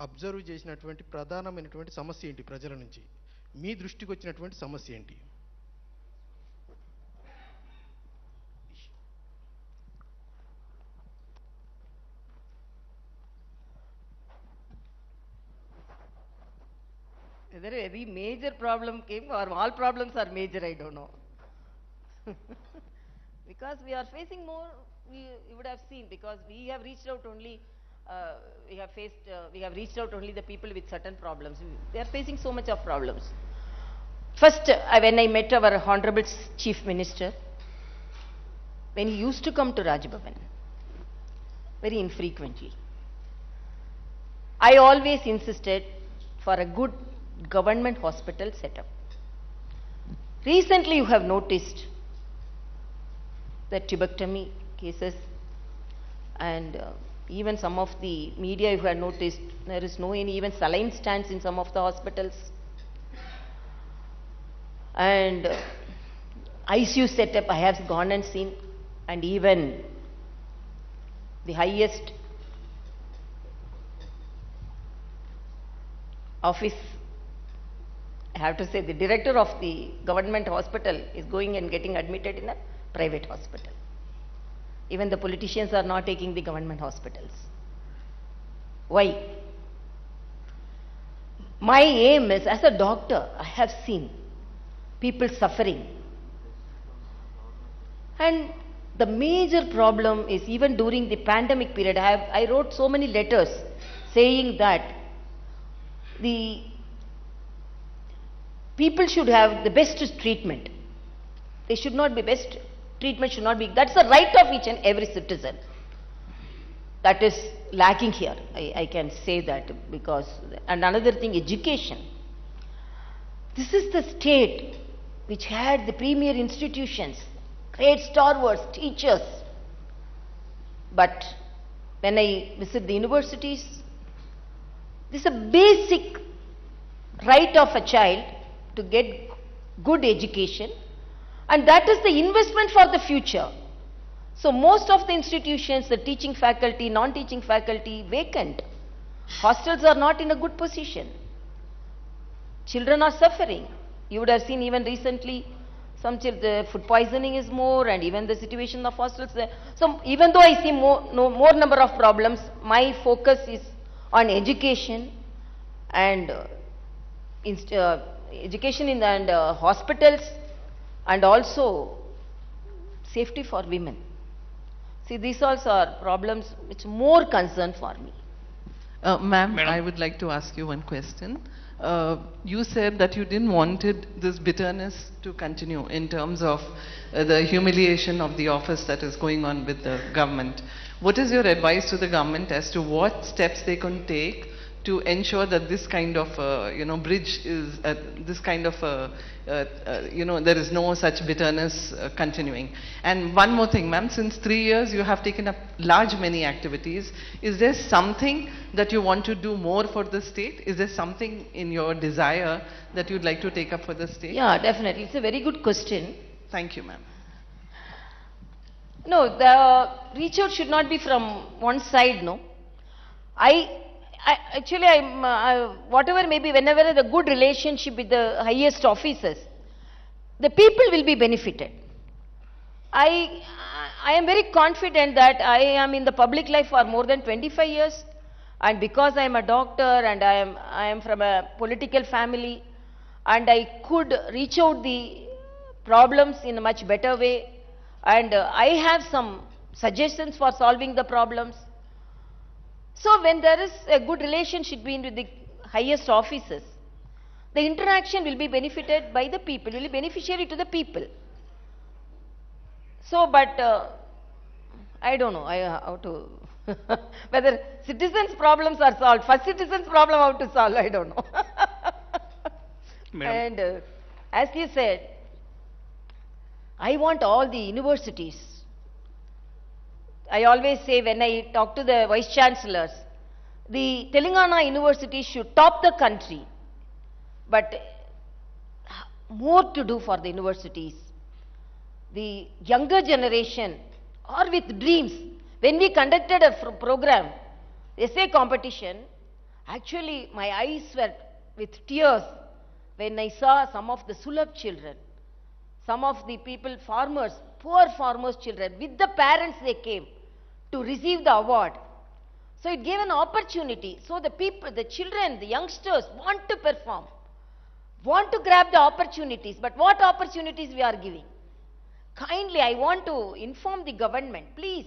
అబ్జర్వ్ చేసినటువంటి ప్రధానమైనటువంటి సమస్య ఏంటి? ప్రజల నుంచి మీ దృష్టికి వచ్చినటువంటి సమస్య ఏంటి? Whether any major problem came or all problems are major, I don't know. Because we are facing more, you would have seen, because we have reached out only, we have reached out only the people with certain problems. They are facing so much of problems. First, when I met our Honorable Chief Minister, when he used to come to Raj Bhavan, very infrequently, I always insisted for a good government hospital setup. Recently, you have noticed the tuberculosis cases, and even some of the media, you have noticed there is no any even saline stands in some of the hospitals, and ICU setup I have gone and seen, and even the highest office, I have to say, the director of the government hospital is going and getting admitted in a private hospital. Even the politicians are not taking the government hospitals. Why? My aim is, as a doctor, I have seen people suffering. And the major problem is, even during the pandemic period, I wrote so many letters saying that the people should have the best treatment. They should not be best treatment should not be, that's the right of each and every citizen. That is lacking here. I can say that, because, and another thing, education. This is the state which had the premier institutions, great stalwarts, teachers. But when I visit the universities, this is a basic right of a child to get good education, and that is the investment for the future. So most of the institutions, the teaching faculty, non-teaching faculty, vacant. Hostels are not in a good position. Children are suffering. You would have seen even recently, some the food poisoning is more, and even the situation of hostels there. So even though I see more number of problems, my focus is on education and education in and hospitals, and also safety for women. See, these also are problems which more concern for me. Ma'am, I would like to ask you one question. You said that you didn't wanted this bitterness to continue in terms of the humiliation of the office that is going on with the government. What is your advice to the government as to what steps they can take to ensure that this kind of, bridge is, this kind of, there is no such bitterness continuing. And one more thing, ma'am, since 3 years you have taken up many activities. Is there something that you want to do more for the state? Is there something in your desire that you'd like to take up for the state? Yeah, definitely. It's a very good question. Thank you, ma'am. No, the reach out should not be from one side, no. Actually, whatever may be, whenever the good relationship with the highest officers, the people will be benefited. I am very confident that I am in the public life for more than 25 years, and because I am a doctor and I am from a political family, and I could reach out the problems in a much better way, and I have some suggestions for solving the problems. So when there is a good relationship between the highest officers, the interaction will be benefited by the people, will be beneficiary to the people. So, but I don't know how to, whether citizens' problems are solved. First citizens' problem how to solve, I don't know. And as you said, I want all the universities. I always say when I talk to the vice chancellors, the Telangana university should top the country, but more to do for the universities. The younger generation are with dreams. When we conducted a program, essay competition, actually my eyes were with tears when I saw some of the Sulabh children, some of the people, farmers, poor farmers' children, with the parents they came to receive the award. So it gave an opportunity. So the people, the children, the youngsters want to perform, want to grab the opportunities. But what opportunities we are giving? Kindly, I want to inform the government, please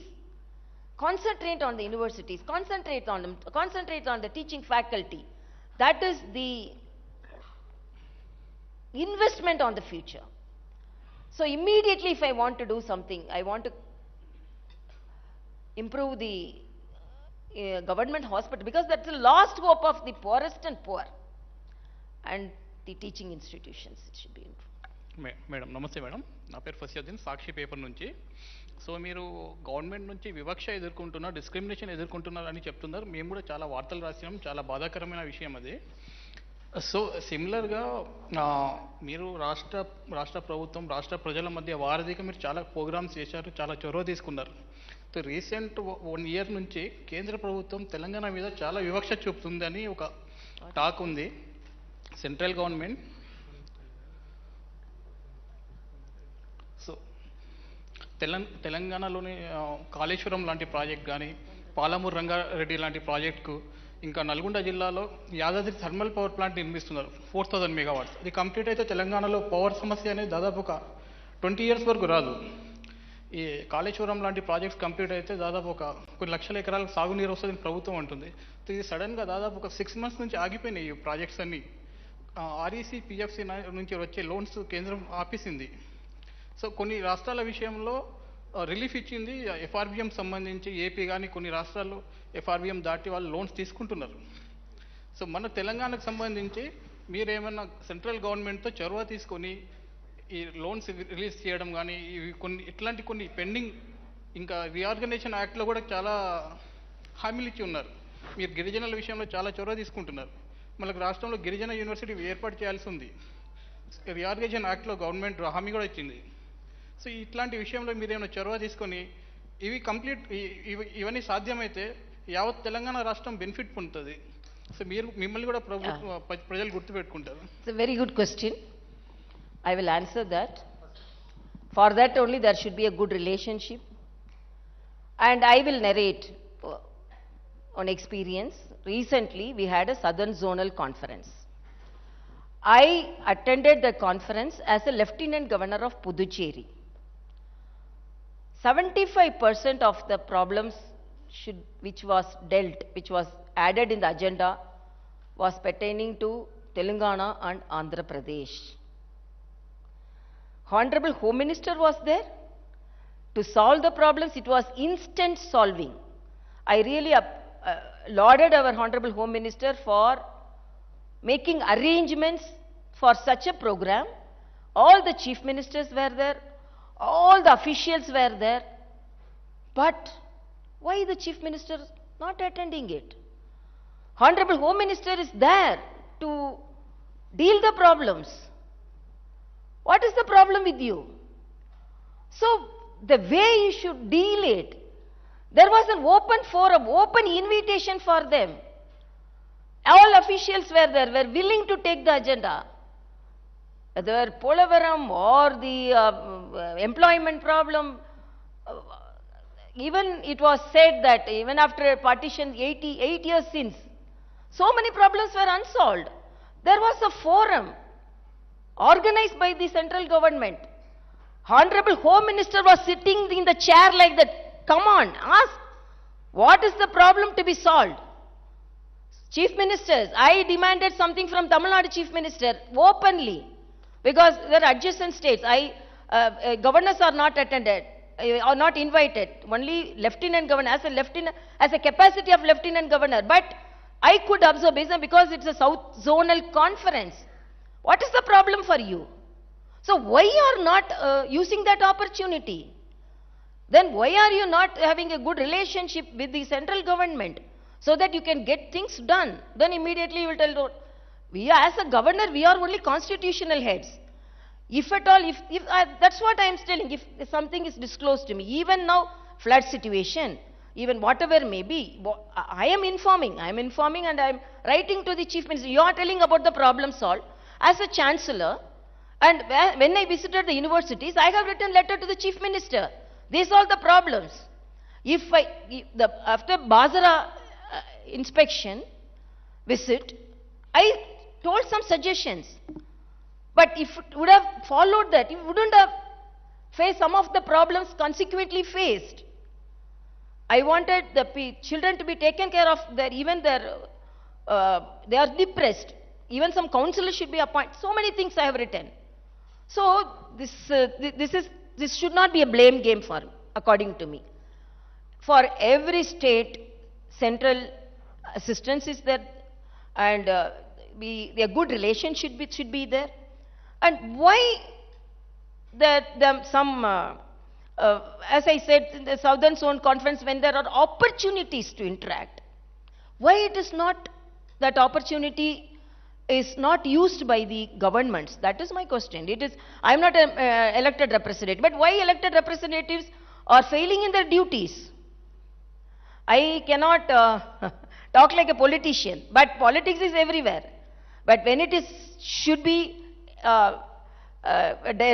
concentrate on the universities, concentrate on them, concentrate on the teaching faculty. That is the investment on the future. So immediately if I want to do something, I want to improve the government hospital, because that's the last hope of the poorest and poor, and the teaching institutions should be improved. Madam నమస్తే madam, నా పేరు ఫసియుద్దీన్, సాక్షి paper నుంచి. So మీరు government నుంచి వివక్ష ఎదుర్కొంటున్నారు, discrimination ఎదుర్కొంటున్నారు అని చెప్తున్నారు. మేము కూడా చాలా వార్తలు రాసినాం, చాలా బాధాకరమైన విషయం అది. సో సిమిలర్గా మీరు రాష్ట్ర ప్రభుత్వం, రాష్ట్ర ప్రజల మధ్య వారధిగా మీరు చాలా ప్రోగ్రామ్స్ చేశారు, చాలా చొరవ తీసుకున్నారు. సో రీసెంట్ 1 ఇయర్ నుంచి కేంద్ర ప్రభుత్వం తెలంగాణ మీద చాలా వివక్ష చూపుతుందని ఒక టాక్ ఉంది. సెంట్రల్ గవర్నమెంట్ సో తెలంగాణలోని కాళేశ్వరం లాంటి ప్రాజెక్ట్ కానీ, పాలమూరు రంగారెడ్డి లాంటి ప్రాజెక్టుకు, ఇంకా నల్గొండ జిల్లాలో యాదాద్రి థర్మల్ పవర్ ప్లాంట్ నిర్మిస్తున్నారు 4000 మెగావాట్స్. అది కంప్లీట్ అయితే తెలంగాణలో పవర్ సమస్య అనేది దాదాపు ఒక 20 ఇయర్స్ వరకు రాదు. ఈ కాళేశ్వరం లాంటి ప్రాజెక్ట్స్ కంప్లీట్ అయితే దాదాపు కొన్ని లక్షల ఎకరాలకు సాగునీరు వస్తుందని ప్రభుత్వం అంటుంది. ఇది సడన్గా దాదాపు ఒక 6 మంత్స్ నుంచి ఆగిపోయినాయి ఈ ప్రాజెక్ట్స్ అన్నీ. ఆర్ఈసీ, పిఎఫ్సి నుంచి వచ్చే లోన్స్ కేంద్రం ఆపేసింది. సో కొన్ని రాష్ట్రాల విషయంలో రిలీఫ్ ఇచ్చింది, ఎఫ్ఆర్బిఎం సంబంధించి ఏపీ కానీ కొన్ని రాష్ట్రాల్లో ఎఫ్ఆర్బిఎం దాటి వాళ్ళు లోన్స్ తీసుకుంటున్నారు. సో మన తెలంగాణకు సంబంధించి మీరేమన్నా సెంట్రల్ గవర్నమెంట్తో చొరవ తీసుకొని ఈ లోన్స్ రిలీజ్ చేయడం కానీ, ఇవి ఇట్లాంటి కొన్ని పెండింగ్, ఇంకా రీఆర్గనైజేషన్ యాక్ట్లో కూడా చాలా హామీలు ఇచ్చి ఉన్నారు. మీరు గిరిజనుల విషయంలో చాలా చొరవ తీసుకుంటున్నారు. మనకు రాష్ట్రంలో గిరిజన యూనివర్సిటీ ఏర్పాటు చేయాల్సి ఉంది. రీఆర్గనైజేషన్ యాక్ట్లో గవర్నమెంట్ హామీ కూడా ఇచ్చింది. సో ఇట్లాంటి విషయంలో మీరు ఏమైనా చొరవ తీసుకొని ఇవి కంప్లీట్ ఇవన్నీ సాధ్యమైతే యావత్ తెలంగాణ రాష్ట్రం బెనిఫిట్ పొందుతుంది. సో మిమ్మల్ని కూడా ప్రజలు గుర్తుపెట్టుకుంటారు. It's a very good question. I will answer that. For that only there should be a good relationship, and I will narrate on experience. Recently we had a Southern Zonal Conference. I attended the conference as a Lieutenant Governor of Puducherry. 75% of the problems which was added in the agenda was pertaining to Telangana and Andhra Pradesh. Honorable Home Minister was there to solve the problems. It was instant solving. I really lauded our Honorable Home Minister for making arrangements for such a program. All the chief ministers were there, all the officials were there, but why the chief minister not attending it? Honorable Home Minister is there to deal the problems. What is the problem with you? So the way you should deal it, there was an open forum, open invitation for them. All officials were there, were willing to take the agenda. Whether Polavaram or the employment problem, even it was said that even after partition 88 years since, so many problems were unsolved. There was a forum organized by the central government. Honorable Home Minister was sitting in the chair like that. Come on, ask, what is the problem to be solved? Chief Ministers, I demanded something from Tamil Nadu Chief Minister openly, because there are adjacent states. Governors are not attended, are not invited. Only Lieutenant Governor, as a capacity of Lieutenant Governor. But I could observe, because it's a South Zonal Conference. What is the problem for you? So why you are not using that opportunity? Then why are you not having a good relationship with the central government so that you can get things done? Then immediately you will tell, we are, as a governor, we are only constitutional heads. If at all, that's what I am telling, if something is disclosed to me, even now, flood situation, even whatever may be, I am informing and I am writing to the Chief Minister. You are telling about the problem solved. As a Chancellor, and when I visited the universities, I have written letter to the Chief Minister. These are the problems. After Bazara inspection visit, I told some suggestions. But if it would have followed that, you wouldn't have faced some of the problems consequently faced. I wanted the children to be taken care of, they are depressed. Even some counselors should be appointed. So many things I have written. So this should not be a blame game according to me. For every state, central assistance is there, and a good relation should be there. And why as I said, in the Southern Zone Conference, when there are opportunities to interact, why it is not, that opportunity is not used by the governments? That is my question. I am not an elected representative, but why elected representatives are failing in their duties? I cannot talk like a politician, but politics is everywhere. But when it should be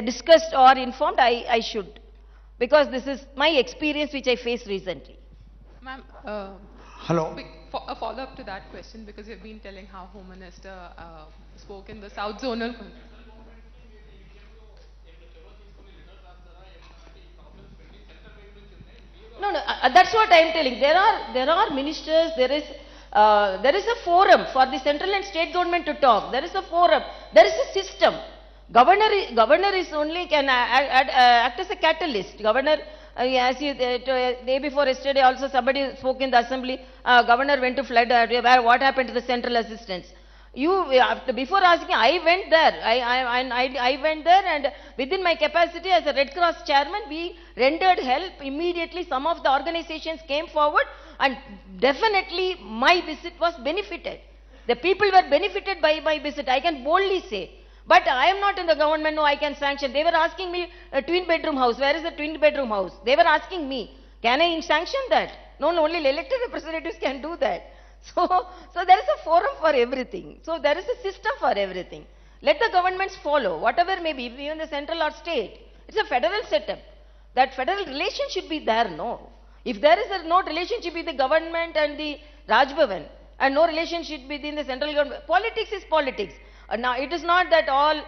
discussed or informed, I should. Because this is my experience which I faced recently. Ma'am, Hello. A follow-up to that question, because you've been telling how Home Minister spoke in the South Zonal. No, that's what I am telling. There are ministers, there is a forum for the central and state government to talk. There is a forum, there is a system. Governor is only can act as a catalyst. Governor, as you, day before yesterday also somebody spoke in the assembly, governor went to flood, what happened to the central assistance? Before asking, I went there. I went there, and within my capacity as a Red Cross chairman, we rendered help immediately. Some of the organizations came forward, and definitely my visit was benefited. The people were benefited by my visit, I can boldly say. But I am not in the government, no, I can sanction. They were asking me a twin bedroom house. Where is the twin bedroom house? They were asking me, can I sanction that? No, only elected representatives can do that. So there is a forum for everything. So there is a system for everything. Let the governments follow, whatever may be, even the central or state. It's a federal setup. That federal relation should be there, no. If there is no relationship with the government and the Raj Bhavan, and no relationship within the central government, politics is politics. Now, it is not that all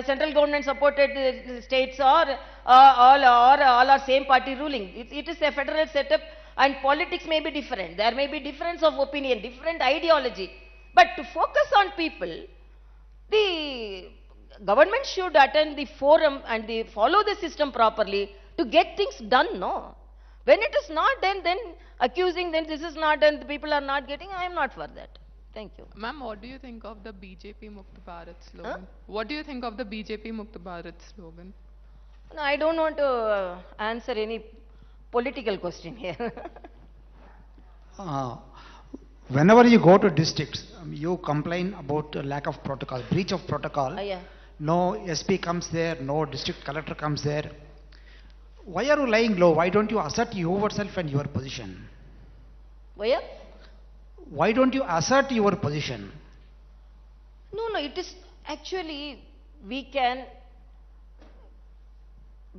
central government supported states or all are same party ruling. It is a federal setup and politics may be different. There may be difference of opinion, different ideology. But to focus on people, the government should attend the forum and follow the system properly to get things done, no? When it is not done, then accusing, then this is not done, the people are not getting, I am not for that. Thank you. Ma'am, what do you think of the BJP Mukt Bharat slogan? What do you think of the BJP Mukt Bharat slogan? No, I don't want to answer any political question here. Whenever you go to districts, you complain about lack of protocol, breach of protocol. Yeah. No SP comes there, no district collector comes there. Why are you lying low? Why don't you assert yourself and your position? Why? Why don't you assert your position? No, it is actually, we can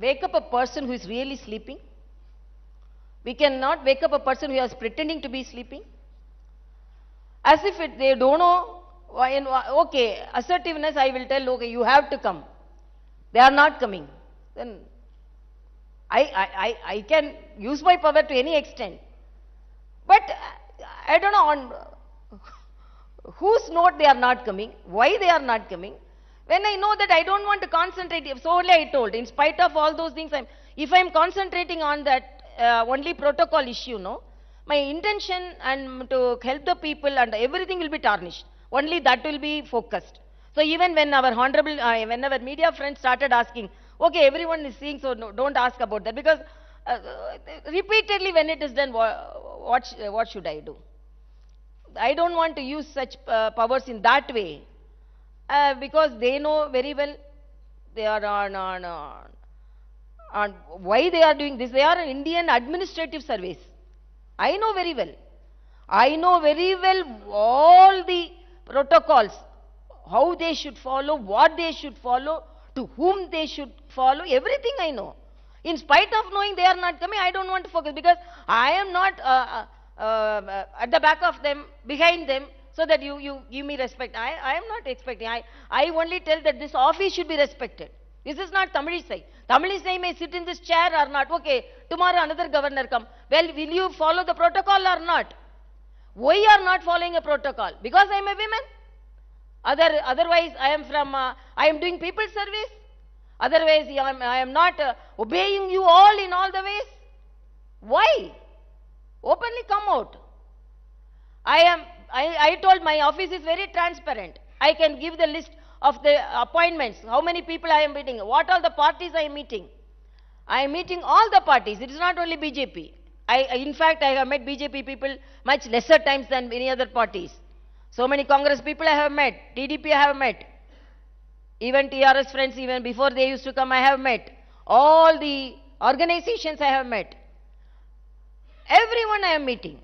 wake up a person who is really sleeping. We cannot wake up a person who is pretending to be sleeping. As if they don't know, okay, assertiveness, I will tell, okay, you have to come. They are not coming. Then I can use my power to any extent. But I don't know on whose note they are not coming, why they are not coming. When I know that I don't want to concentrate, so only I told, in spite of all those things, if I am concentrating on that only protocol issue, no, my intention and to help the people and everything will be tarnished. Only that will be focused. So even when our honorable, when our media friends started asking, okay, everyone is seeing, so no, don't ask about that, because repeatedly when it is done, what should I do? I don't want to use such powers in that way, because they know very well they are on why they are doing this. They are an Indian administrative service. I know very well. I know very well all the protocols, how they should follow, what they should follow, to whom they should follow, everything I know. In spite of knowing they are not coming, I don't want to focus, because I am not at the back of them, behind them, so that you give me respect. I am not expecting. I only tell that this office should be respected. This is not Tamilisai. Tamilisai may sit in this chair or not. Okay, tomorrow another governor come. Well, will you follow the protocol or not? Why are not following a protocol? Because I am a woman. Otherwise, I am doing people service. Otherwise, I am not obeying you all in all the ways. Why? Openly come out. I told my office is very transparent. I can give the list of the appointments, how many people I am meeting, what all the parties I am meeting. I am meeting all the parties. It is not only BJP. In fact, I have met BJP people much lesser times than any other parties. So many Congress people I have met, TDP I have met. Even TRS friends, even before they used to come, I have met. All the organizations I have met. Everyone I am meeting.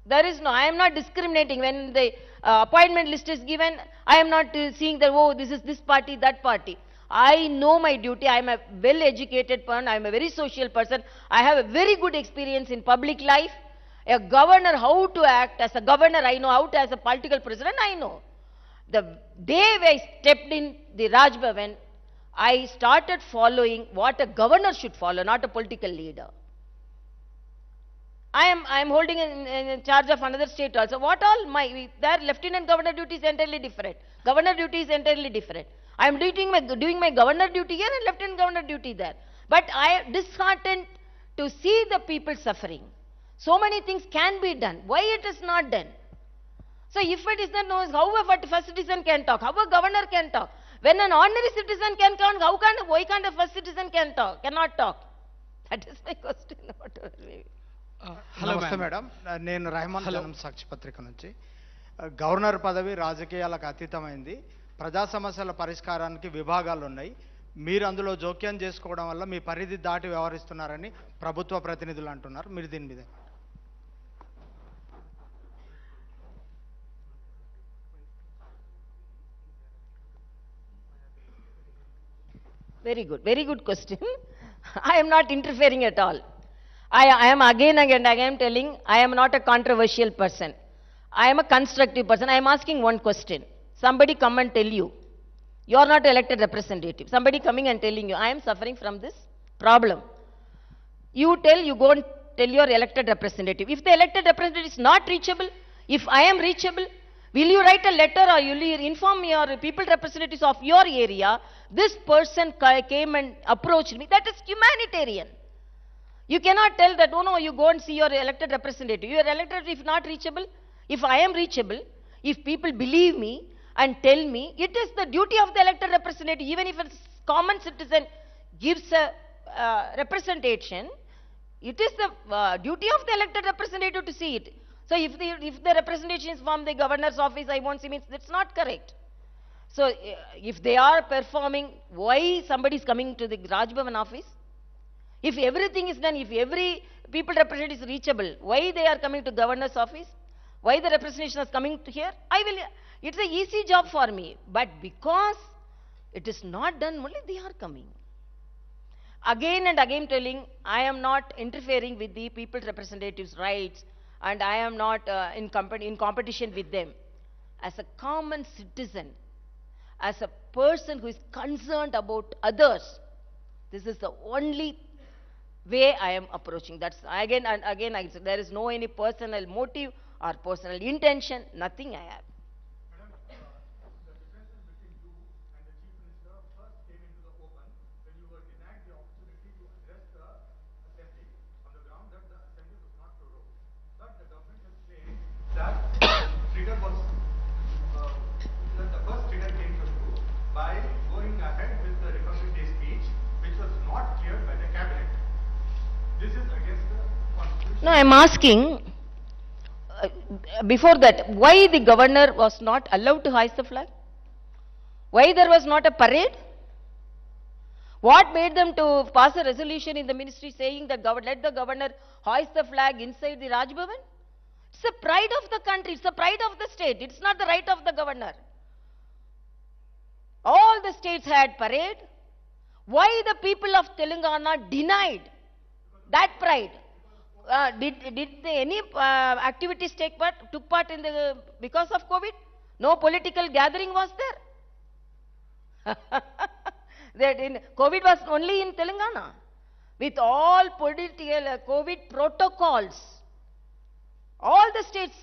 There is no, I am not discriminating. When the appointment list is given, I am not seeing that, oh, this is this party, that party. I know my duty. I am a well-educated person. I am a very social person. I have a very good experience in public life. A governor, how to act. As a governor, I know how to, as a political president, I know. The day I stepped in the Raj Bhavan, I started following what a governor should follow, not a political leader. I am holding in charge of another state also. What all their lieutenant governor duty is entirely different. Governor duty is entirely different. I am doing my governor duty here and lieutenant governor duty there. But I am disheartened to see the people suffering. So many things can be done. Why it is not done? So if it is not known, how a first citizen can talk? How a governor can talk? When an ordinary citizen can talk, why can't a first citizen cannot talk? That is my question. నమస్తే madam, నేను రెహమాన్ జనం సాక్షి పత్రిక నుంచి. Governor పదవి రాజకీయాలకు అతీతమైంది. ప్రజా సమస్యల పరిష్కారానికి విభాగాలు ఉన్నాయి. మీరు అందులో జోక్యం చేసుకోవడం వల్ల మీ పరిధి దాటి వ్యవహరిస్తున్నారని ప్రభుత్వ ప్రతినిధులు అంటున్నారు. మీరు దీని మీద Very good question. I am not interfering at all. I am again telling, I am not a controversial person. I am a constructive person. I am asking one question. Somebody come and tell you. You are not elected representative. Somebody coming and telling you, I am suffering from this problem. You go and tell your elected representative. If the elected representative is not reachable, if I am reachable, will you write a letter or will you inform your people representatives of your area, this person came and approached me? That is humanitarian. You cannot tell that, oh no, you go and see your elected representative. Your elected, if not reachable, if I am reachable, if people believe me and tell me, it is the duty of the elected representative, even if a common citizen gives a representation, it is the duty of the elected representative to see it. So if the representation is from the governor's office, I won't see, means that's not correct. So if they are performing, why somebody is coming to the Raj Bhavan office? If everything is done, if every people representative is reachable, why they are coming to governor's office? Why the representation is coming to here? It's an easy job for me. But because it is not done, only they are coming. Again and again telling, I am not interfering with the people representatives' rights and I am not in competition with them. As a common citizen, as a person who is concerned about others, this is the only way I am approaching. That's again and again, there is no any personal motive or personal intention, nothing I have. By going ahead with the Republic Day speech, which was not cleared by the cabinet. This is against the constitution. No, I am asking, before that, why the governor was not allowed to hoist the flag? Why there was not a parade? What made them to pass a resolution in the ministry saying that let the governor hoist the flag inside the Raj Bhavan? It's the pride of the country, it's the pride of the state, it's not the right of the governor. All the states had parade. Why the people of Telangana denied that pride? Did any activities took part in because of COVID? No political gathering was there. COVID was only in Telangana. With all political COVID protocols, all the states,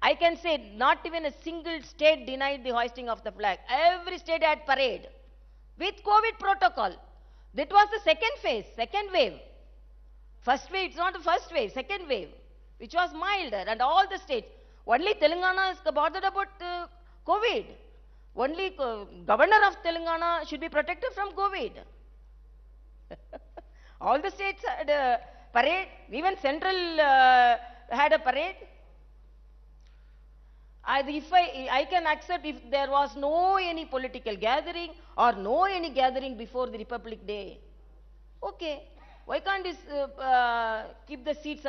I can say not even a single state denied the hoisting of the flag. Every state had parade with COVID protocol. That was the second phase, second wave. First wave, it's not the first wave, second wave, which was milder, and all the states. Only Telangana is bothered about COVID. Only governor of Telangana should be protected from COVID. All the states had a parade, even central had a parade. I can accept if there was no any political gathering or no any gathering before the Republic Day. Okay, why can't this keep the seats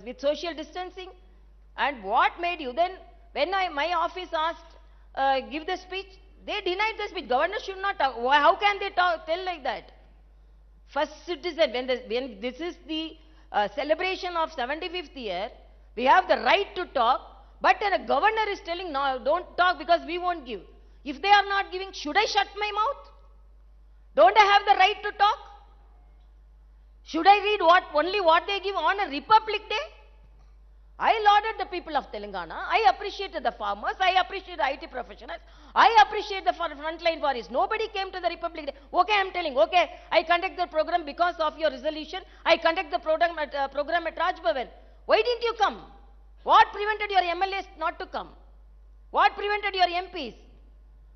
with social distancing? And what made you then? When my office asked give the speech, they denied the speech. Governor should not talk. How can they tell like that? First citizen, when this is the celebration of 75th year, we have the right to talk, but when a governor is telling, no, don't talk because we won't give. If they are not giving, should I shut my mouth? Don't I have the right to talk? Should I read only what they give on a Republic Day? I lauded the people of Telangana. I appreciated the farmers. I appreciate the IT professionals. I appreciate the frontline warriors. Nobody came to the Republic Day. Okay, I am telling, okay, I conduct the program because of your resolution. I conduct the program at Raj Bhavan. Why didn't you come? What prevented your MLAs not to come? What prevented your MPs?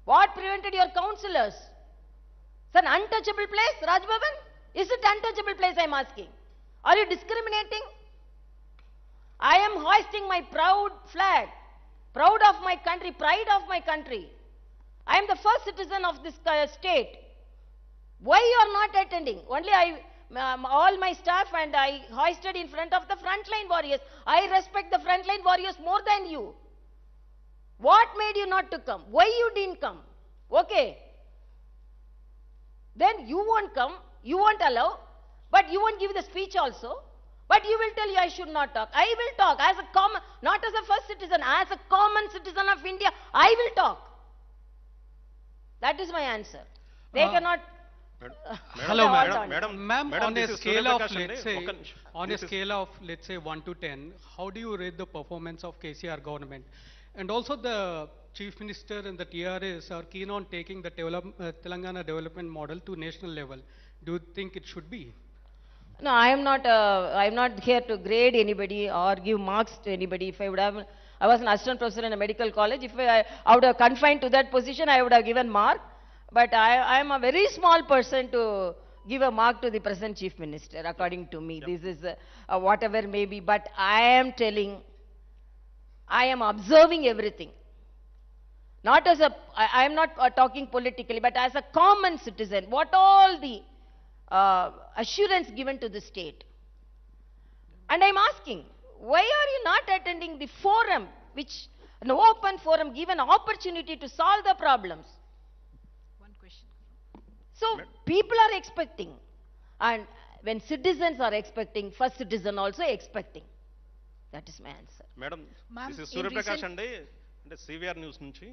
What prevented your councillors? It's an untouchable place, Raj Bhavan? Is it untouchable place, I am asking? Are you discriminating? I am hoisting my proud flag, proud of my country, pride of my country. I am the first citizen of this state. Why you are not attending? Only all my staff and I hoisted in front of the frontline warriors. I respect the frontline warriors more than you. What made you not to come? Why you didn't come? Okay. Then you won't come, you won't allow, but you won't give the speech also. But you will tell you I should not talk. I will talk as a not as a first citizen, as a common citizen of India, I will talk. That is my answer. They cannot. Hello, hold madam. on. Ma'am, Madam, on this a is scale Surya of, Prakash let's Ande. say, on a scale of, let's say, 1 to 10, how do you rate the performance of KCR government? And also the Chief Minister and the TRS are keen on taking the Telangana development model to national level. Do you think it should be? No, I am not. I am not here to grade anybody or give marks to anybody. If I would have, I was an assistant professor in a medical college. If I would have confined to that position, I would have given mark. But I am a very small person to give a mark to the present chief minister. According to me, this is whatever may be. But I am telling, I am observing everything. Not as a, I am not talking politically, but as a common citizen. What all the assurance given to the state. And I'm asking, why are you not attending the forum, which an open forum, give an opportunity to solve the problems? One question. So people are expecting, and when citizens are expecting, first citizen also expecting. That is my answer. Madam, Ma'am, this is in Surya Prakash recent- Ande. అంటే CVR news నుంచి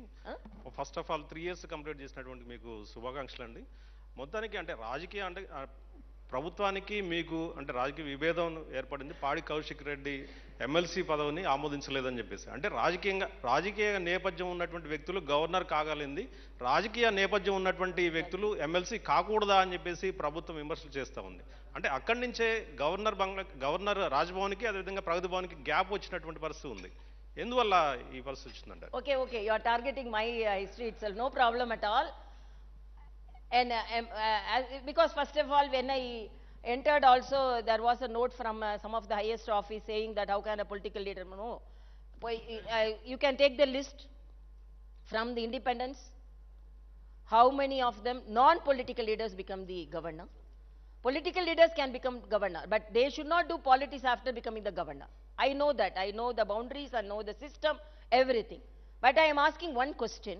first of all 3 years complete చేసినటువంటి మీకు శుభాకాంక్షలు అండి. మొత్తానికి అంటే రాజకీయ అంటే ప్రభుత్వానికి మీకు అంటే రాజకీయ విభేదం ఏర్పడింది. పాడి కౌశిక్ రెడ్డి ఎమ్మెల్సీ పదవిని ఆమోదించలేదని చెప్పేసి, అంటే రాజకీయ నేపథ్యం ఉన్నటువంటి వ్యక్తులు గవర్నర్ కాగలింది, రాజకీయ నేపథ్యం ఉన్నటువంటి వ్యక్తులు ఎమ్మెల్సీ కాకూడదా అని చెప్పేసి ప్రభుత్వం విమర్శలు చేస్తూ ఉంది. అంటే అక్కడి నుంచే గవర్నర్ రాజ్భవన్కి అదేవిధంగా ప్రగతి భవన్కి గ్యాప్ వచ్చినటువంటి పరిస్థితి ఉంది. ఎందువల్ల ఈ పరిస్థితి వచ్చిందంటే? Okay, you are targeting my history itself. No problem at all. And because first of all, when I entered also, there was a note from some of the highest office saying that how can a political leader, no. You can take the list from the independence. How many of them, non-political leaders, become the governor? Political leaders can become governor, but they should not do politics after becoming the governor. I know that. I know the boundaries, I know the system, everything. But I am asking one question.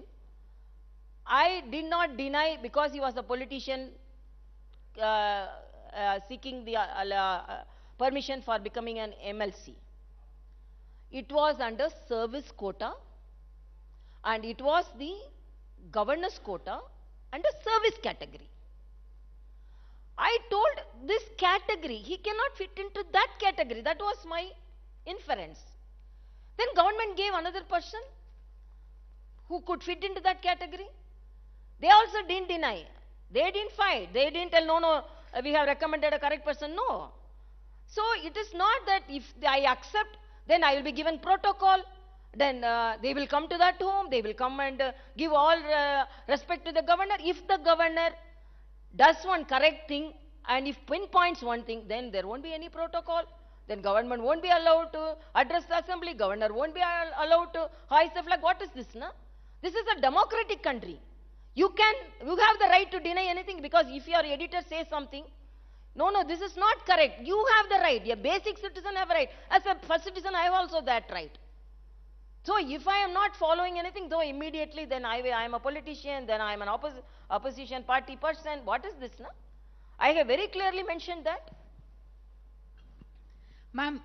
I did not deny because he was a politician seeking the permission for becoming an MLC. It was under service quota and it was the governor's quota under service category. I told this category, he cannot fit into that category. That was my inference. Then government gave another person who could fit into that category. They also didn't deny. They didn't fight. They didn't tell, no, we have recommended a correct person. No. So it is not that if I accept, then I will be given protocol. Then they will come to that home. They will come and give all respect to the governor. If the governor does one correct thing and if pinpoints one thing, then there won't be any protocol. Then government won't be allowed to address the assembly. Governor won't be allowed to hoist the flag. What is this, na? This is a democratic country. You have the right to deny anything because if your editor says something, no, this is not correct. You have the right. A basic citizen have a right. As a first citizen, I have also that right. So if I am not following anything, though immediately then I am a politician, then I am an opposition party person. What is this, na? I have very clearly mentioned that. Ma'am,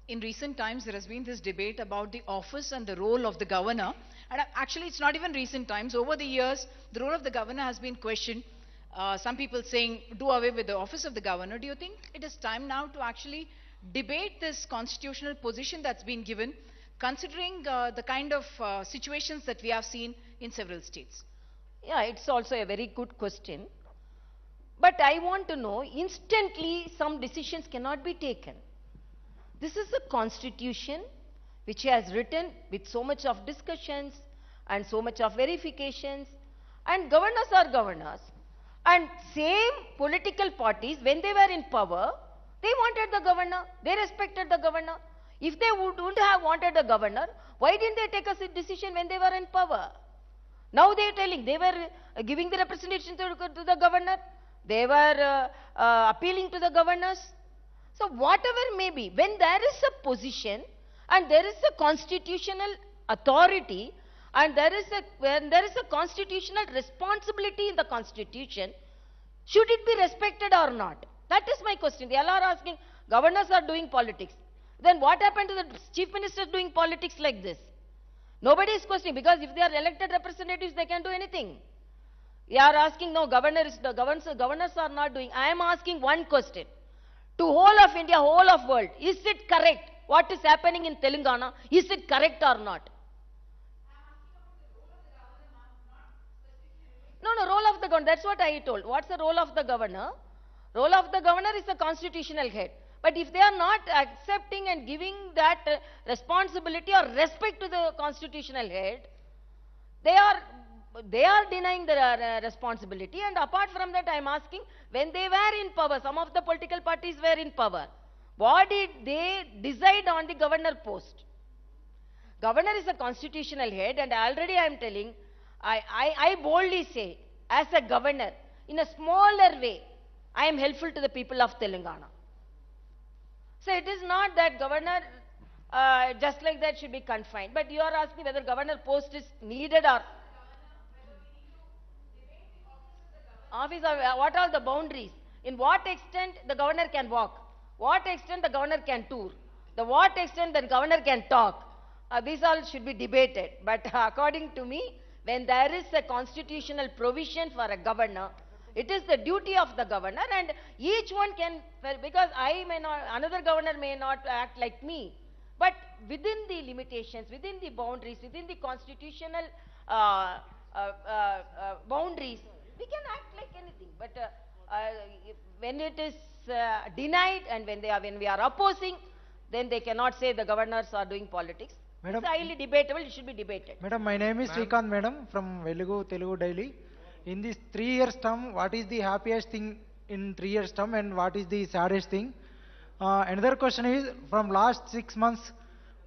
in recent times there has been this debate about the office and the role of the governor. And actually it's not even recent times. Over the years, the role of the governor has been questioned. Some people saying, do away with the office of the governor. Do you think it is time now to actually debate this constitutional position that's been given, considering the kind of situations that we have seen in several states? Yeah, it's also a very good question. But I want to know, instantly some decisions cannot be taken. This is a constitution which has written with so much of discussions and so much of verifications, and governors are governors. And same political parties, when they were in power, they wanted the governor, they respected the governor. If they wouldn't have wanted the governor, why didn't they take a decision when they were in power? Now they are telling, they were giving the representation to the governor, they were appealing to the governors. So whatever may be, when there is a position and there is a constitutional authority and when there is a constitutional responsibility in the constitution, should it be respected or not? That is my question. They all are asking, governors are doing politics. Then what happened to the chief minister doing politics like this? Nobody is questioning, because if they are elected representatives, they can do anything. You are asking, no, governors are not doing. I am asking one question. To whole of India, whole of world, is it correct? What is happening in Telangana, is it correct or not? No, role of the governor, that's what I told. What's the role of the governor? Role of the governor is the constitutional head. But if they are not accepting and giving that responsibility or respect to the constitutional head, they are denying the responsibility. And apart from that, I am asking, when they were in power, some of the political parties were in power, what did they decide on the governor post? Governor is a constitutional head, and already I am telling, I boldly say, as a governor, in a smaller way, I am helpful to the people of Telangana. So it is not that governor just like that should be confined. But you are asking whether governor post is needed or office, or what are the boundaries? In what extent the governor can walk? What extent the governor can tour? The what extent the governor can talk? These all should be debated. But according to me, when there is a constitutional provision for a governor, it is the duty of the governor, and each one can, because I may not, another governor may not act like me, but within the limitations, within the boundaries, within the constitutional boundaries, we can act like anything. But when it is denied and when we are opposing, then they cannot say the governors are doing politics. Madam, it's highly debatable. It should be debated. Madam, my name is Srikanth, madam, from Velugu Telugu Daily. In this 3 years term, what is the happiest thing in 3 years term and what is the saddest thing? Another question is, from last 6 months,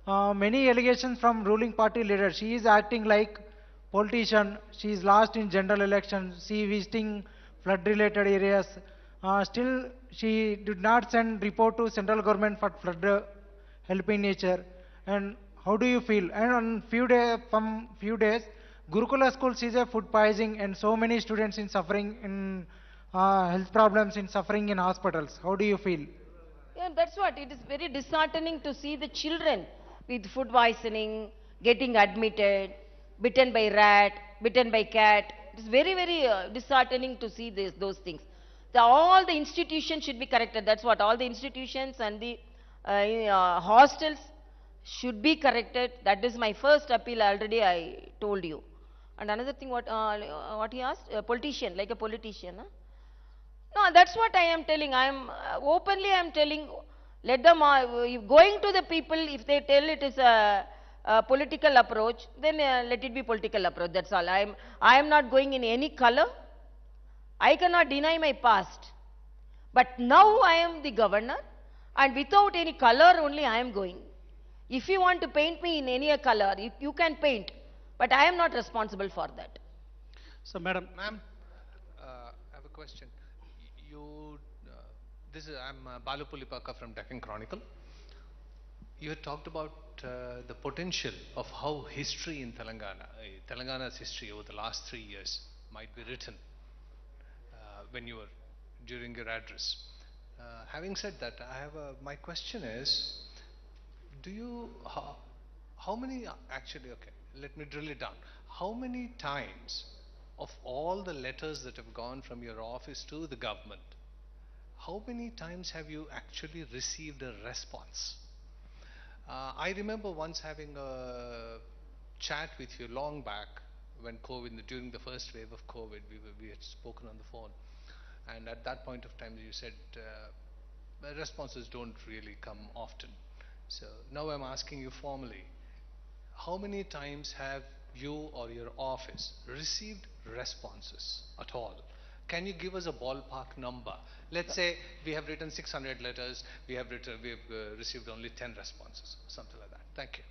many allegations from ruling party leaders. She is acting like politician. She is lost in general election. She visiting flood related areas. Still, she did not send report to central government for flood help in nature. And how do you feel? And on from few days, Gurukula school sees a food poisoning and so many students in suffering in health problems, in suffering in hospitals. How do you feel? Yeah, that's what. It is very disheartening to see the children with food poisoning, getting admitted, bitten by rat, bitten by cat. It is very, very disheartening to see those things. All the institutions should be corrected. That's what. All the institutions and the hostels should be corrected. That is my first appeal. Already I told you. And another thing, what he asked, a politician, like a politician. Huh? No, that's what I am telling. I am openly I am telling. Let them going to the people. If they tell it is a political approach, then let it be political approach. That's all. I am not going in any color. I cannot deny my past. But now I am the governor, and without any color only I am going. If you want to paint me in any color, you can paint. But I am not responsible for that. So, Madam. Ma'am, I have a question. I'm Balu Pulipaka from Deccan Chronicle. You had talked about the potential of how history in Telangana's history over the last 3 years might be written during your address. Having said that, my question is, how many, let me drill it down. How many times of all the letters that have gone from your office to the government, how many times have you actually received a response? I remember once having a chat with you long back when during the first wave of COVID, we had spoken on the phone. And at that point of time, you said responses don't really come often. So now I'm asking you formally, how many times have you or your office received responses at all? Can you give us a ballpark number? Let's say we have written 600 letters, we have received only 10 responses, something like that. Thank you.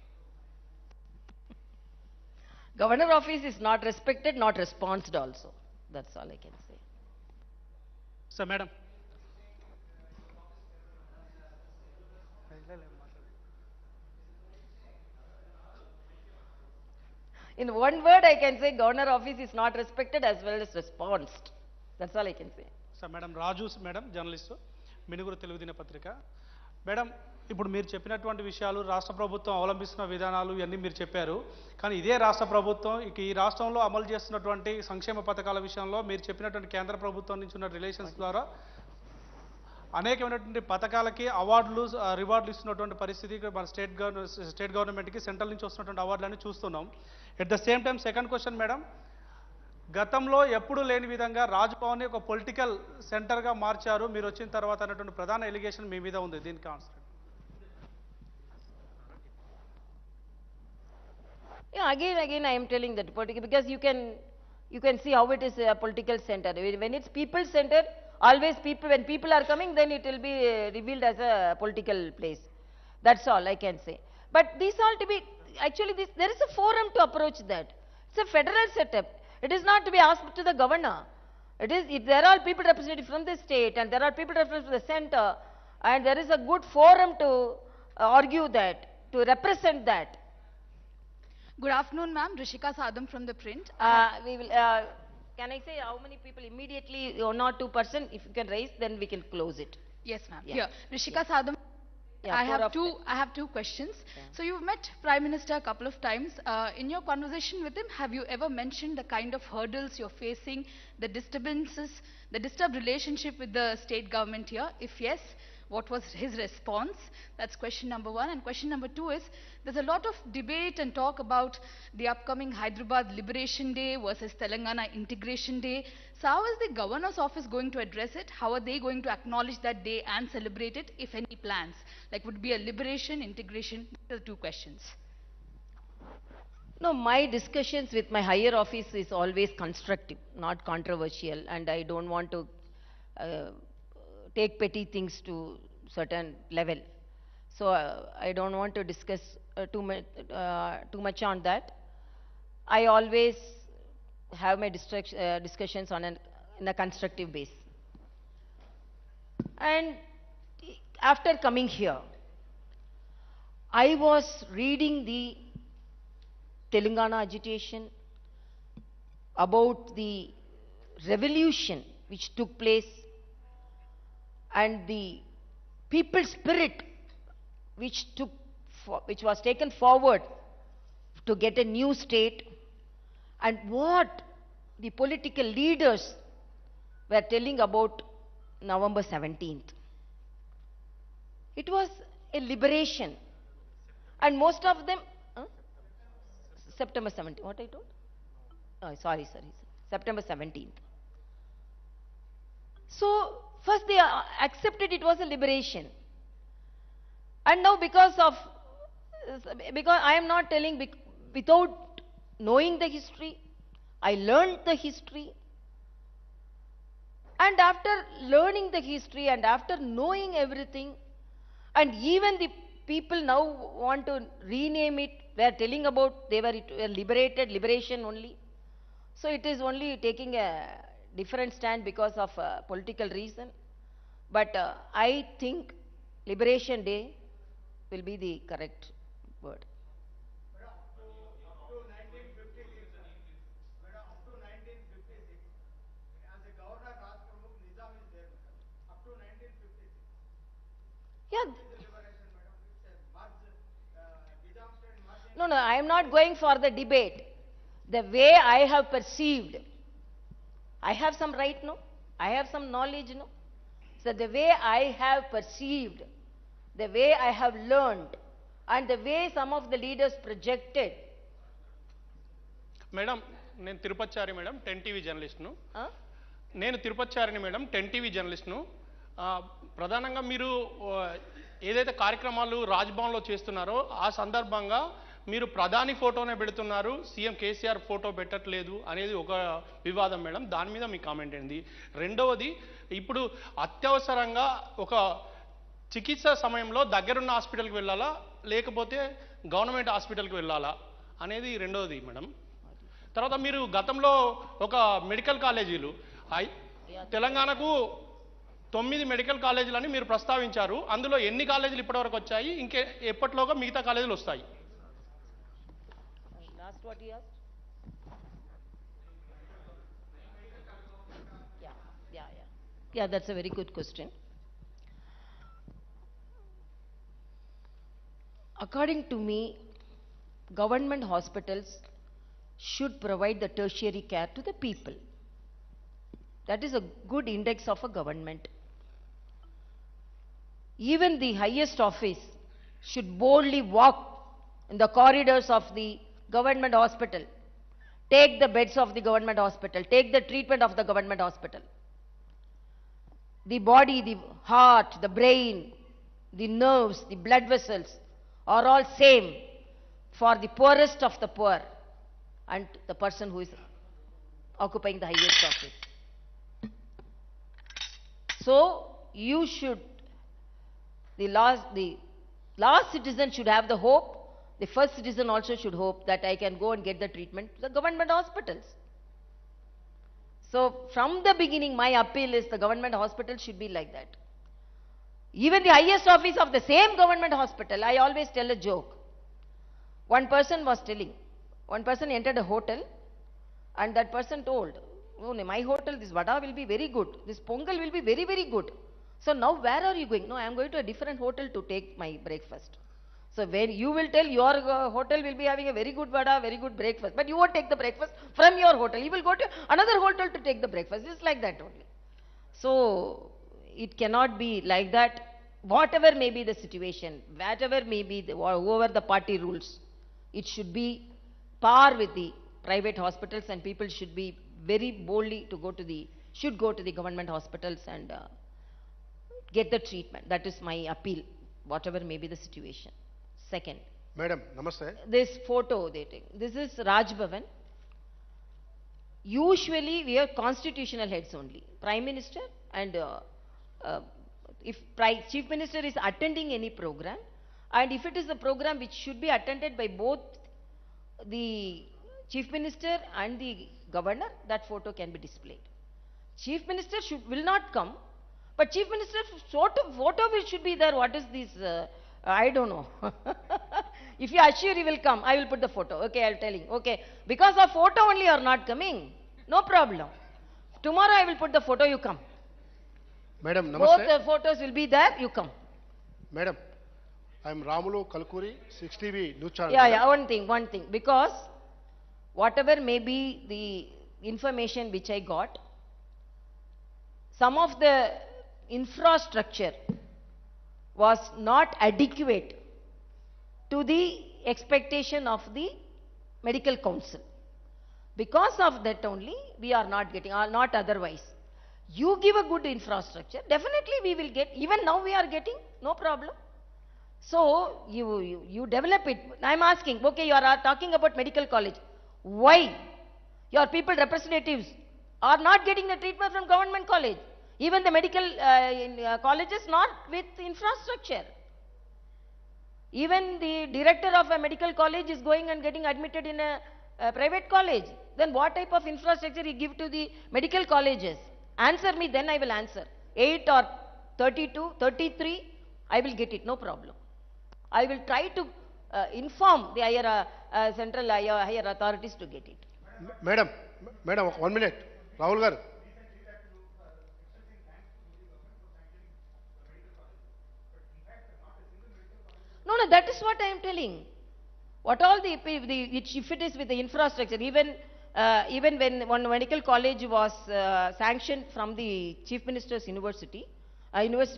Governor office is not respected, not responded also. That's all I can say. So, Madam. In one word, I can say governor office is not respected as well as responded. That's all I can say. So, Madam Raju, Madam, journalist, Minuguru Telugu Dinapatrika. Madam ఇప్పుడు మీరు చెప్పినటువంటి విషయాలు రాష్ట్ర ప్రభుత్వం అవలంబిస్తున్న విధానాలు ఇవన్నీ మీరు చెప్పారు. కానీ ఇదే రాష్ట్ర ప్రభుత్వం ఈ రాష్ట్రంలో అమలు చేస్తున్నటువంటి సంక్షేమ పథకాల విషయంలో మీరు చెప్పినటువంటి కేంద్ర ప్రభుత్వం నుంచి ఉన్న రిలేషన్స్ ద్వారా అనేకమైనటువంటి పథకాలకి అవార్డులు రివార్డులు ఇస్తున్నటువంటి పరిస్థితి మన స్టేట్ గవర్నమెంట్కి సెంట్రల్ నుంచి వస్తున్నటువంటి అవార్డులన్నీ చూస్తున్నాం. At the same time second question madam, గతంలో ఎప్పుడూ లేని విధంగా రాజ్భవన్ని ఒక పొలిటికల్ సెంటర్గా మార్చారు మీరు వచ్చిన తర్వాత అనేటువంటి ప్రధాన ఎలిగేషన్ మీ మీద ఉంది. దీనికి answer. Yeah, again, I am telling that political, because you can see how it is a political center. When it's people centered, always when people are coming, then it will be revealed as a political place. That's all I can say. But these all to be, actually there is a forum to approach that. It's a federal setup. It is not to be asked to the governor. It is, if there are people represented from the state and there are people represented from the center, and there is a good forum to argue that, to represent that. Good afternoon, ma'am. Rishika Sadam from the print. We will. Can I say how many people immediately, 1 or 2%? If you can raise, then we can close it. Yes, ma'am. Yeah. Here, Rishika Sadam. Yeah, I have two questions. So you've met Prime Minister a couple of times. In your conversation with him, have you ever mentioned the kind of hurdles you're facing, the disturbances, the disturbed relationship with the state government here? If yes, what was his response? That's question number one. And question number two is, there's a lot of debate and talk about the upcoming Hyderabad Liberation Day versus Telangana Integration Day. So how is the governor's office going to address it? How are they going to acknowledge that day and celebrate it, if any plans? Like, would it be a liberation, integration? These are the two questions. No, my discussions with my higher office is always constructive, not controversial, and I don't want to take petty things to certain level. So I don't want to discuss too much on that. I always have my discussions on in a constructive base. And after coming here, I was reading the Telangana agitation about the revolution which took place and the people's spirit which was taken forward to get a new state, and what the political leaders were telling about November 17th. It was a liberation, and most of them, September 17th, what I told? Oh, sorry, September 17th. So, first they accepted it was a liberation. And now because I am not telling without knowing the history, I learned the history. And after learning the history and after knowing everything, and even the people now want to rename it, they are telling about they were liberation only. So it is only taking a different stand because of political reason. But I think Liberation Day will be the correct word. Yeah. No, I am not going for the debate. The way I have perceived, I have some right, no? I have some knowledge, no? So the way I have perceived, the way I have learned, and the way some of the leaders projected. Madam నేను తిరుపతిచారి madam 10 TV జర్నలిస్ట్ను. నేను తిరుపతిచారిని madam 10 TV జర్నలిస్ట్ను. ప్రధానంగా మీరు ఏదైతే కార్యక్రమాలు రాజ్భవన్లో చేస్తున్నారో ఆ సందర్భంగా మీరు ప్రధాని ఫోటోనే పెడుతున్నారు, సీఎం కేసీఆర్ ఫోటో పెట్టట్లేదు అనేది ఒక వివాదం మేడం. దాని మీద మీ కామెంట్ ఏంది? రెండవది, ఇప్పుడు అత్యవసరంగా ఒక చికిత్స సమయంలో దగ్గరున్న హాస్పిటల్కి వెళ్ళాలా లేకపోతే గవర్నమెంట్ హాస్పిటల్కి వెళ్ళాలా అనేది రెండవది మేడం. తర్వాత మీరు గతంలో ఒక మెడికల్ కాలేజీలు తెలంగాణకు 9 మెడికల్ కాలేజీలని మీరు ప్రస్తావించారు. అందులో ఎన్ని కాలేజీలు ఇప్పటివరకు వచ్చాయి, ఇంకే ఎప్పటిలోగా మిగతా కాలేజీలు వస్తాయి? Last what he asked? Yeah, that's a very good question. According to me, government hospitals should provide the tertiary care to the people. That is a good index of a government. Even the highest office should boldly walk in the corridors of the government hospital, take the beds of the government hospital, take the treatment of the government hospital. The body, the heart, the brain, the nerves, the blood vessels are all same for the poorest of the poor and the person who is occupying the highest office. So you should, the last citizen should have the hope, the first citizen also should hope that I can go and get the treatment to the government hospitals. So from the beginning, my appeal is the government hospital should be like that. Even the highest office of the same government hospital, I always tell a joke. One person was telling, one person entered a hotel and that person told, oh, my hotel, this vada will be very good, this pongal will be very, very good. So now where are you going? No, I am going to a different hotel to take my breakfast. So when you will tell your hotel will be having a very good vada, very good breakfast, but you won't take the breakfast from your hotel. You will go to another hotel to take the breakfast. It's like that only. So it cannot be like that. Whatever may be the situation, whatever may be, whoever the party rules, it should be par with the private hospitals and people should be very boldly to go to the, should go to the government hospitals and get the treatment. That is my appeal, whatever may be the situation. Second. Madam, namaste. This photo they take. This is Raj Bhavan. Usually we have constitutional heads only. Prime Minister and if Chief Minister is attending any program and if it is a program which should be attended by both the Chief Minister and the Governor, that photo can be displayed. Chief Minister will not come, but Chief Minister photo which should be there. What is this? I don't know. If you assure he will come, I will put the photo. Okay, I'll tell him. Okay, because of photo only you are not coming. No problem. Tomorrow I will put the photo, you come. Madam, namaste. Both the photos will be there, you come. Madam, I am Ramulu Kalkuri, 6TV News Channel. Yeah, one thing. Because whatever may be the information which I got, some of the infrastructure was not adequate to the expectation of the medical council. Because of that only we are not getting, or not otherwise. You give a good infrastructure, definitely we will get, even now we are getting, no problem. So you develop it. I am asking, okay, you are talking about medical college. Why your people representatives are not getting the treatment from government college? Even the medical colleges not with infrastructure. Even the director of a medical college is going and getting admitted in a private college. Then what type of infrastructure you give to the medical colleges? Answer me, then I will answer. 8 or 32, 33, I will get it, no problem. I will try to inform the higher central higher authorities to get it. Madam, 1 minute. Rahul Garu. No, that is what I am telling. What all if it is with the infrastructure, even when one medical college was sanctioned from the Chief Minister's University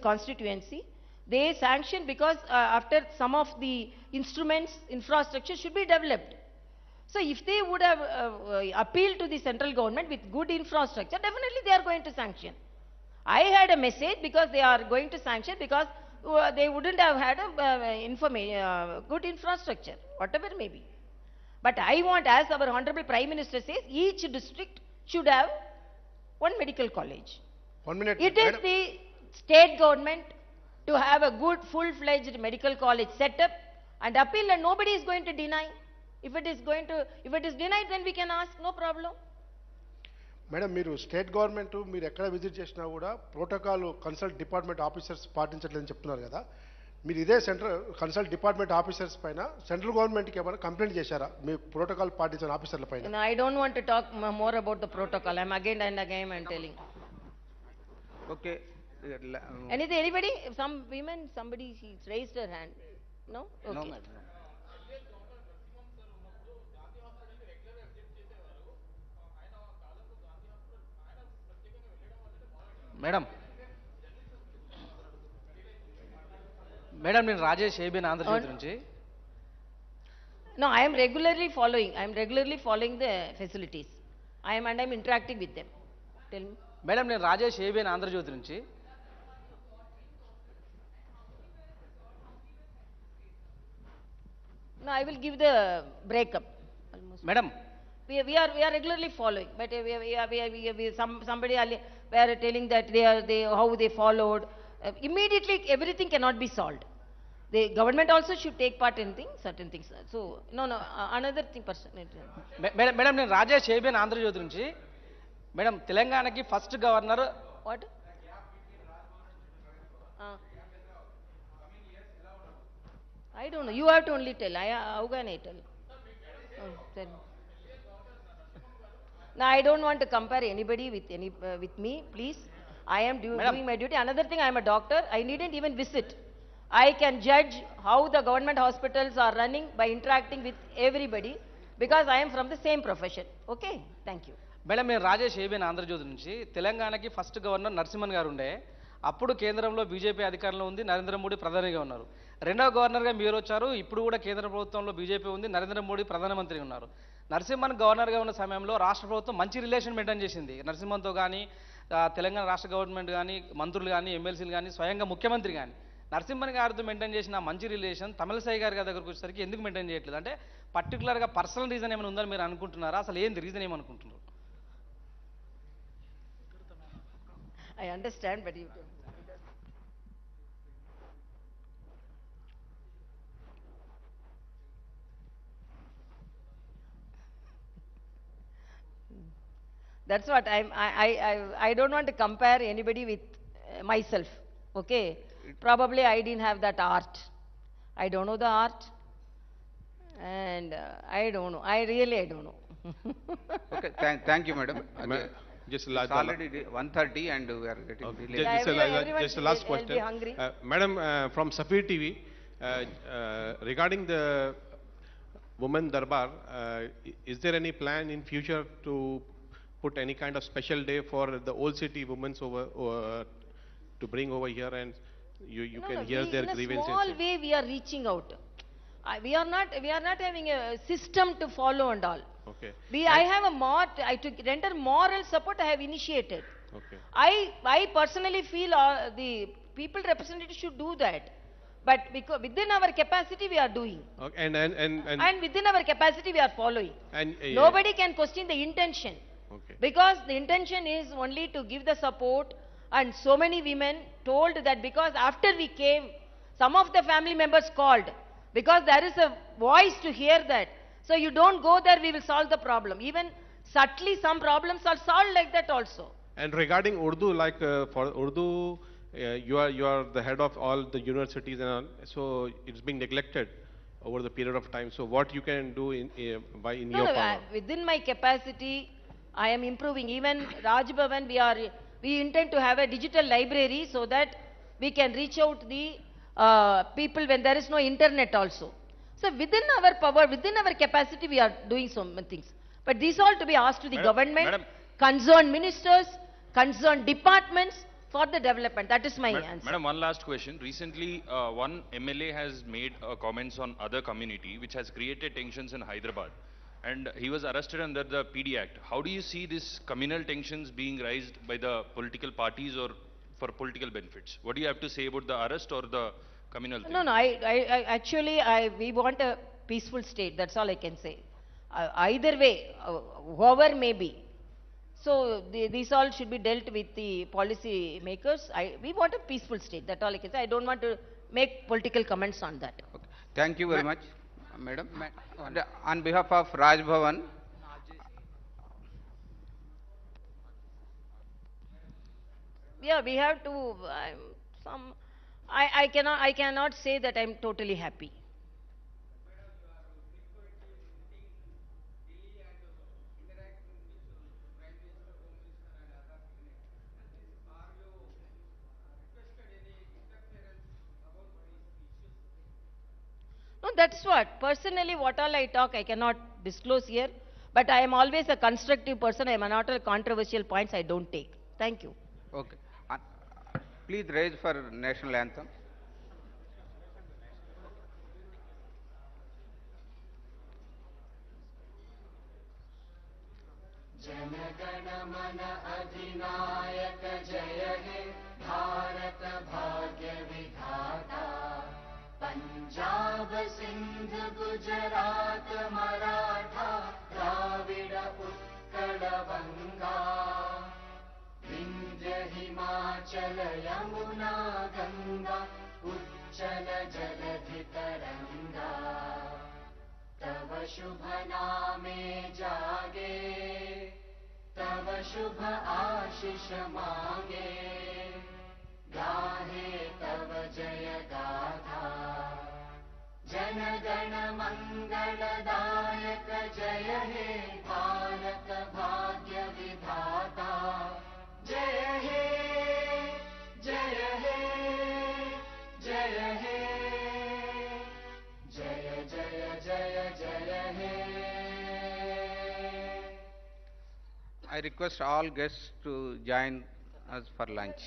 constituency, they sanctioned because after some of the instruments, infrastructure should be developed. So if they would have appealed to the central government with good infrastructure, definitely they are going to sanction. I had a message because they are going to sanction because they wouldn't have had a good infrastructure, whatever may be. But I want, as our Honorable Prime Minister says, each district should have one medical college. 1 minute. It is the state government to have a good full-fledged medical college set up and appeal, and nobody is going to deny. If it is denied, then we can ask, no problem. Madam మీరు state government మీరు ఎక్కడ visit చేసినా కూడా protocol consult department officers పాటించట్లేదని చెప్తున్నారు కదా, మీరు ఇదే central consult department officers పైన సెంట్రల్ గవర్నమెంట్కి ఏమైనా కంప్లైంట్ చేశారా మీ ప్రోటోకాల్ పాటించిన ఆఫీసర్ల పైన? I don't want to talk more about the protocol. I'm again and again I'm telling. Okay. Anybody? Some women, somebody raised her hand. No? Okay. No, madam. Madam madam నేను Rajesh ABN Andhra Jyothi నుంచి No, I am regularly following. I am regularly following the facilities. And I am interacting with them. Tell me. Madam నేను Rajesh ABN Andhra Jyothi నుంచి No, I will give the breakup. Madam We are regularly following, but somebody we are telling that they how they followed. Immediately, everything cannot be solved. The government also should take part in certain things. So no, another thing person. Madam madam నేను Rajesh ABN Andhra Jyothi నుంచి madam తెలంగాణకి first governor What? I don't know. You have to only tell. How can I tell? Tell me. No, I don't want to compare anybody with me, please. I am doing my duty. Another thing, I am a doctor. I needn't even visit. I can judge how the government hospitals are running by interacting with everybody because I am from the same profession. Okay? Thank you. Madam నేను Rajesh ABN Andhra Jyothi నుంచి తెలంగాణకి first governor Narasimhan గారు ఉండే అప్పుడు కేంద్రంలో BJP అధికారంలో ఉంది నరేంద్ర మోడీ ప్రధానిగా ఉన్నారు రెండవ గవర్నర్గా మీరు వచ్చారు ఇప్పుడు కూడా కేంద్ర ప్రభుత్వంలో బీజేపీ ఉంది నరేంద్ర మోడీ ప్రధానమంత్రి ఉన్నారు నరసింహన్ గవర్నర్గా ఉన్న సమయంలో రాష్ట్ర ప్రభుత్వం మంచి రిలేషన్ మెయింటైన్ చేసింది నరసింహన్తో కానీ తెలంగాణ రాష్ట్ర గవర్నమెంట్ కానీ మంత్రులు కానీ ఎమ్మెల్సీలు కానీ స్వయంగా ముఖ్యమంత్రి కానీ నరసింహన్ గారితో మెయింటైన్ చేసిన మంచి రిలేషన్ తమిళసై గారి దగ్గరకు వచ్చేసరికి ఎందుకు మెయింటైన్ చేయట్లేదు అంటే పర్టికులర్గా పర్సనల్ రీజన్ ఏమైనా ఉందని మీరు అనుకుంటున్నారా అసలు ఏంది రీజన్ ఏమనుకుంటున్నారు I understand, but you don't. That's what I don't want to compare anybody with myself. Okay, probably I didn't have that art. I don't know the art, and I don't know. I don't know. Okay, thank you, madam. Just it's already 1:30 and we are getting delayed. Just the last question. Madam, from Safir TV, regarding the Women Darbar, is there any plan in future to put any kind of special day for the old city women to bring over here and you can hear their grievances? In a small way, we are reaching out. We are not having a system to follow and all. Okay. I have to render moral support. I have initiated. Okay. I personally feel the people representatives should do that. But because within our capacity we are doing. Okay. And within our capacity we are following. And nobody can question the intention. Okay. Because the intention is only to give the support, and so many women told that because after we came, some of the family members called because there is a voice to hear that. So you don't go there, we will solve the problem. Even subtly some problems are solved like that also. And regarding Urdu, like for Urdu, you are the head of all the universities and all, so it's being neglected over the period of time. So what you can do in your power? Within my capacity, I am improving. Even Raj Bhavan, we intend to have a digital library so that we can reach out the people when there is no internet also. So within our power, within our capacity, we are doing so many things. But these all to be asked to the government, concerned ministers, concerned departments for the development. That is my answer. Madam, one last question. Recently, one MLA has made comments on other community, which has created tensions in Hyderabad. And he was arrested under the PD Act. How do you see these communal tensions being raised by the political parties or for political benefits? What do you have to say about the arrest or the communal thing? No, actually, we want a peaceful state. That's all I can say. Either way, whoever may be. So these all should be dealt with the policy makers. We want a peaceful state. That's all I can say. I don't want to make political comments on that. Okay. Thank you very much, madam. On behalf of Raj Bhavan, yeah, we have to. I cannot say that I'm totally happy. No, that's what. Personally, what all I talk, I cannot disclose here. But I am always a constructive person. I am not a controversial points I don't take. Thank you. okay. Please raise for national anthem. जनगण मन अधिनायक जय हे भारत भाग्य विधाता पंजाब सिंध गुजरात मराठा द्राविड उत्कल बंगा विंध्य हिमाचल यमुना गंगा उच्चल जलधि तरंगा तव शुभ नामे जागे तव शुभ आशीष मांगे गाहे तव जय गाथा जन गण मंगलदायक जय हे भारत भाग्य विधाता जय हे जय हे जय हे जय जय जय जय हे I request all guests to join us for lunch.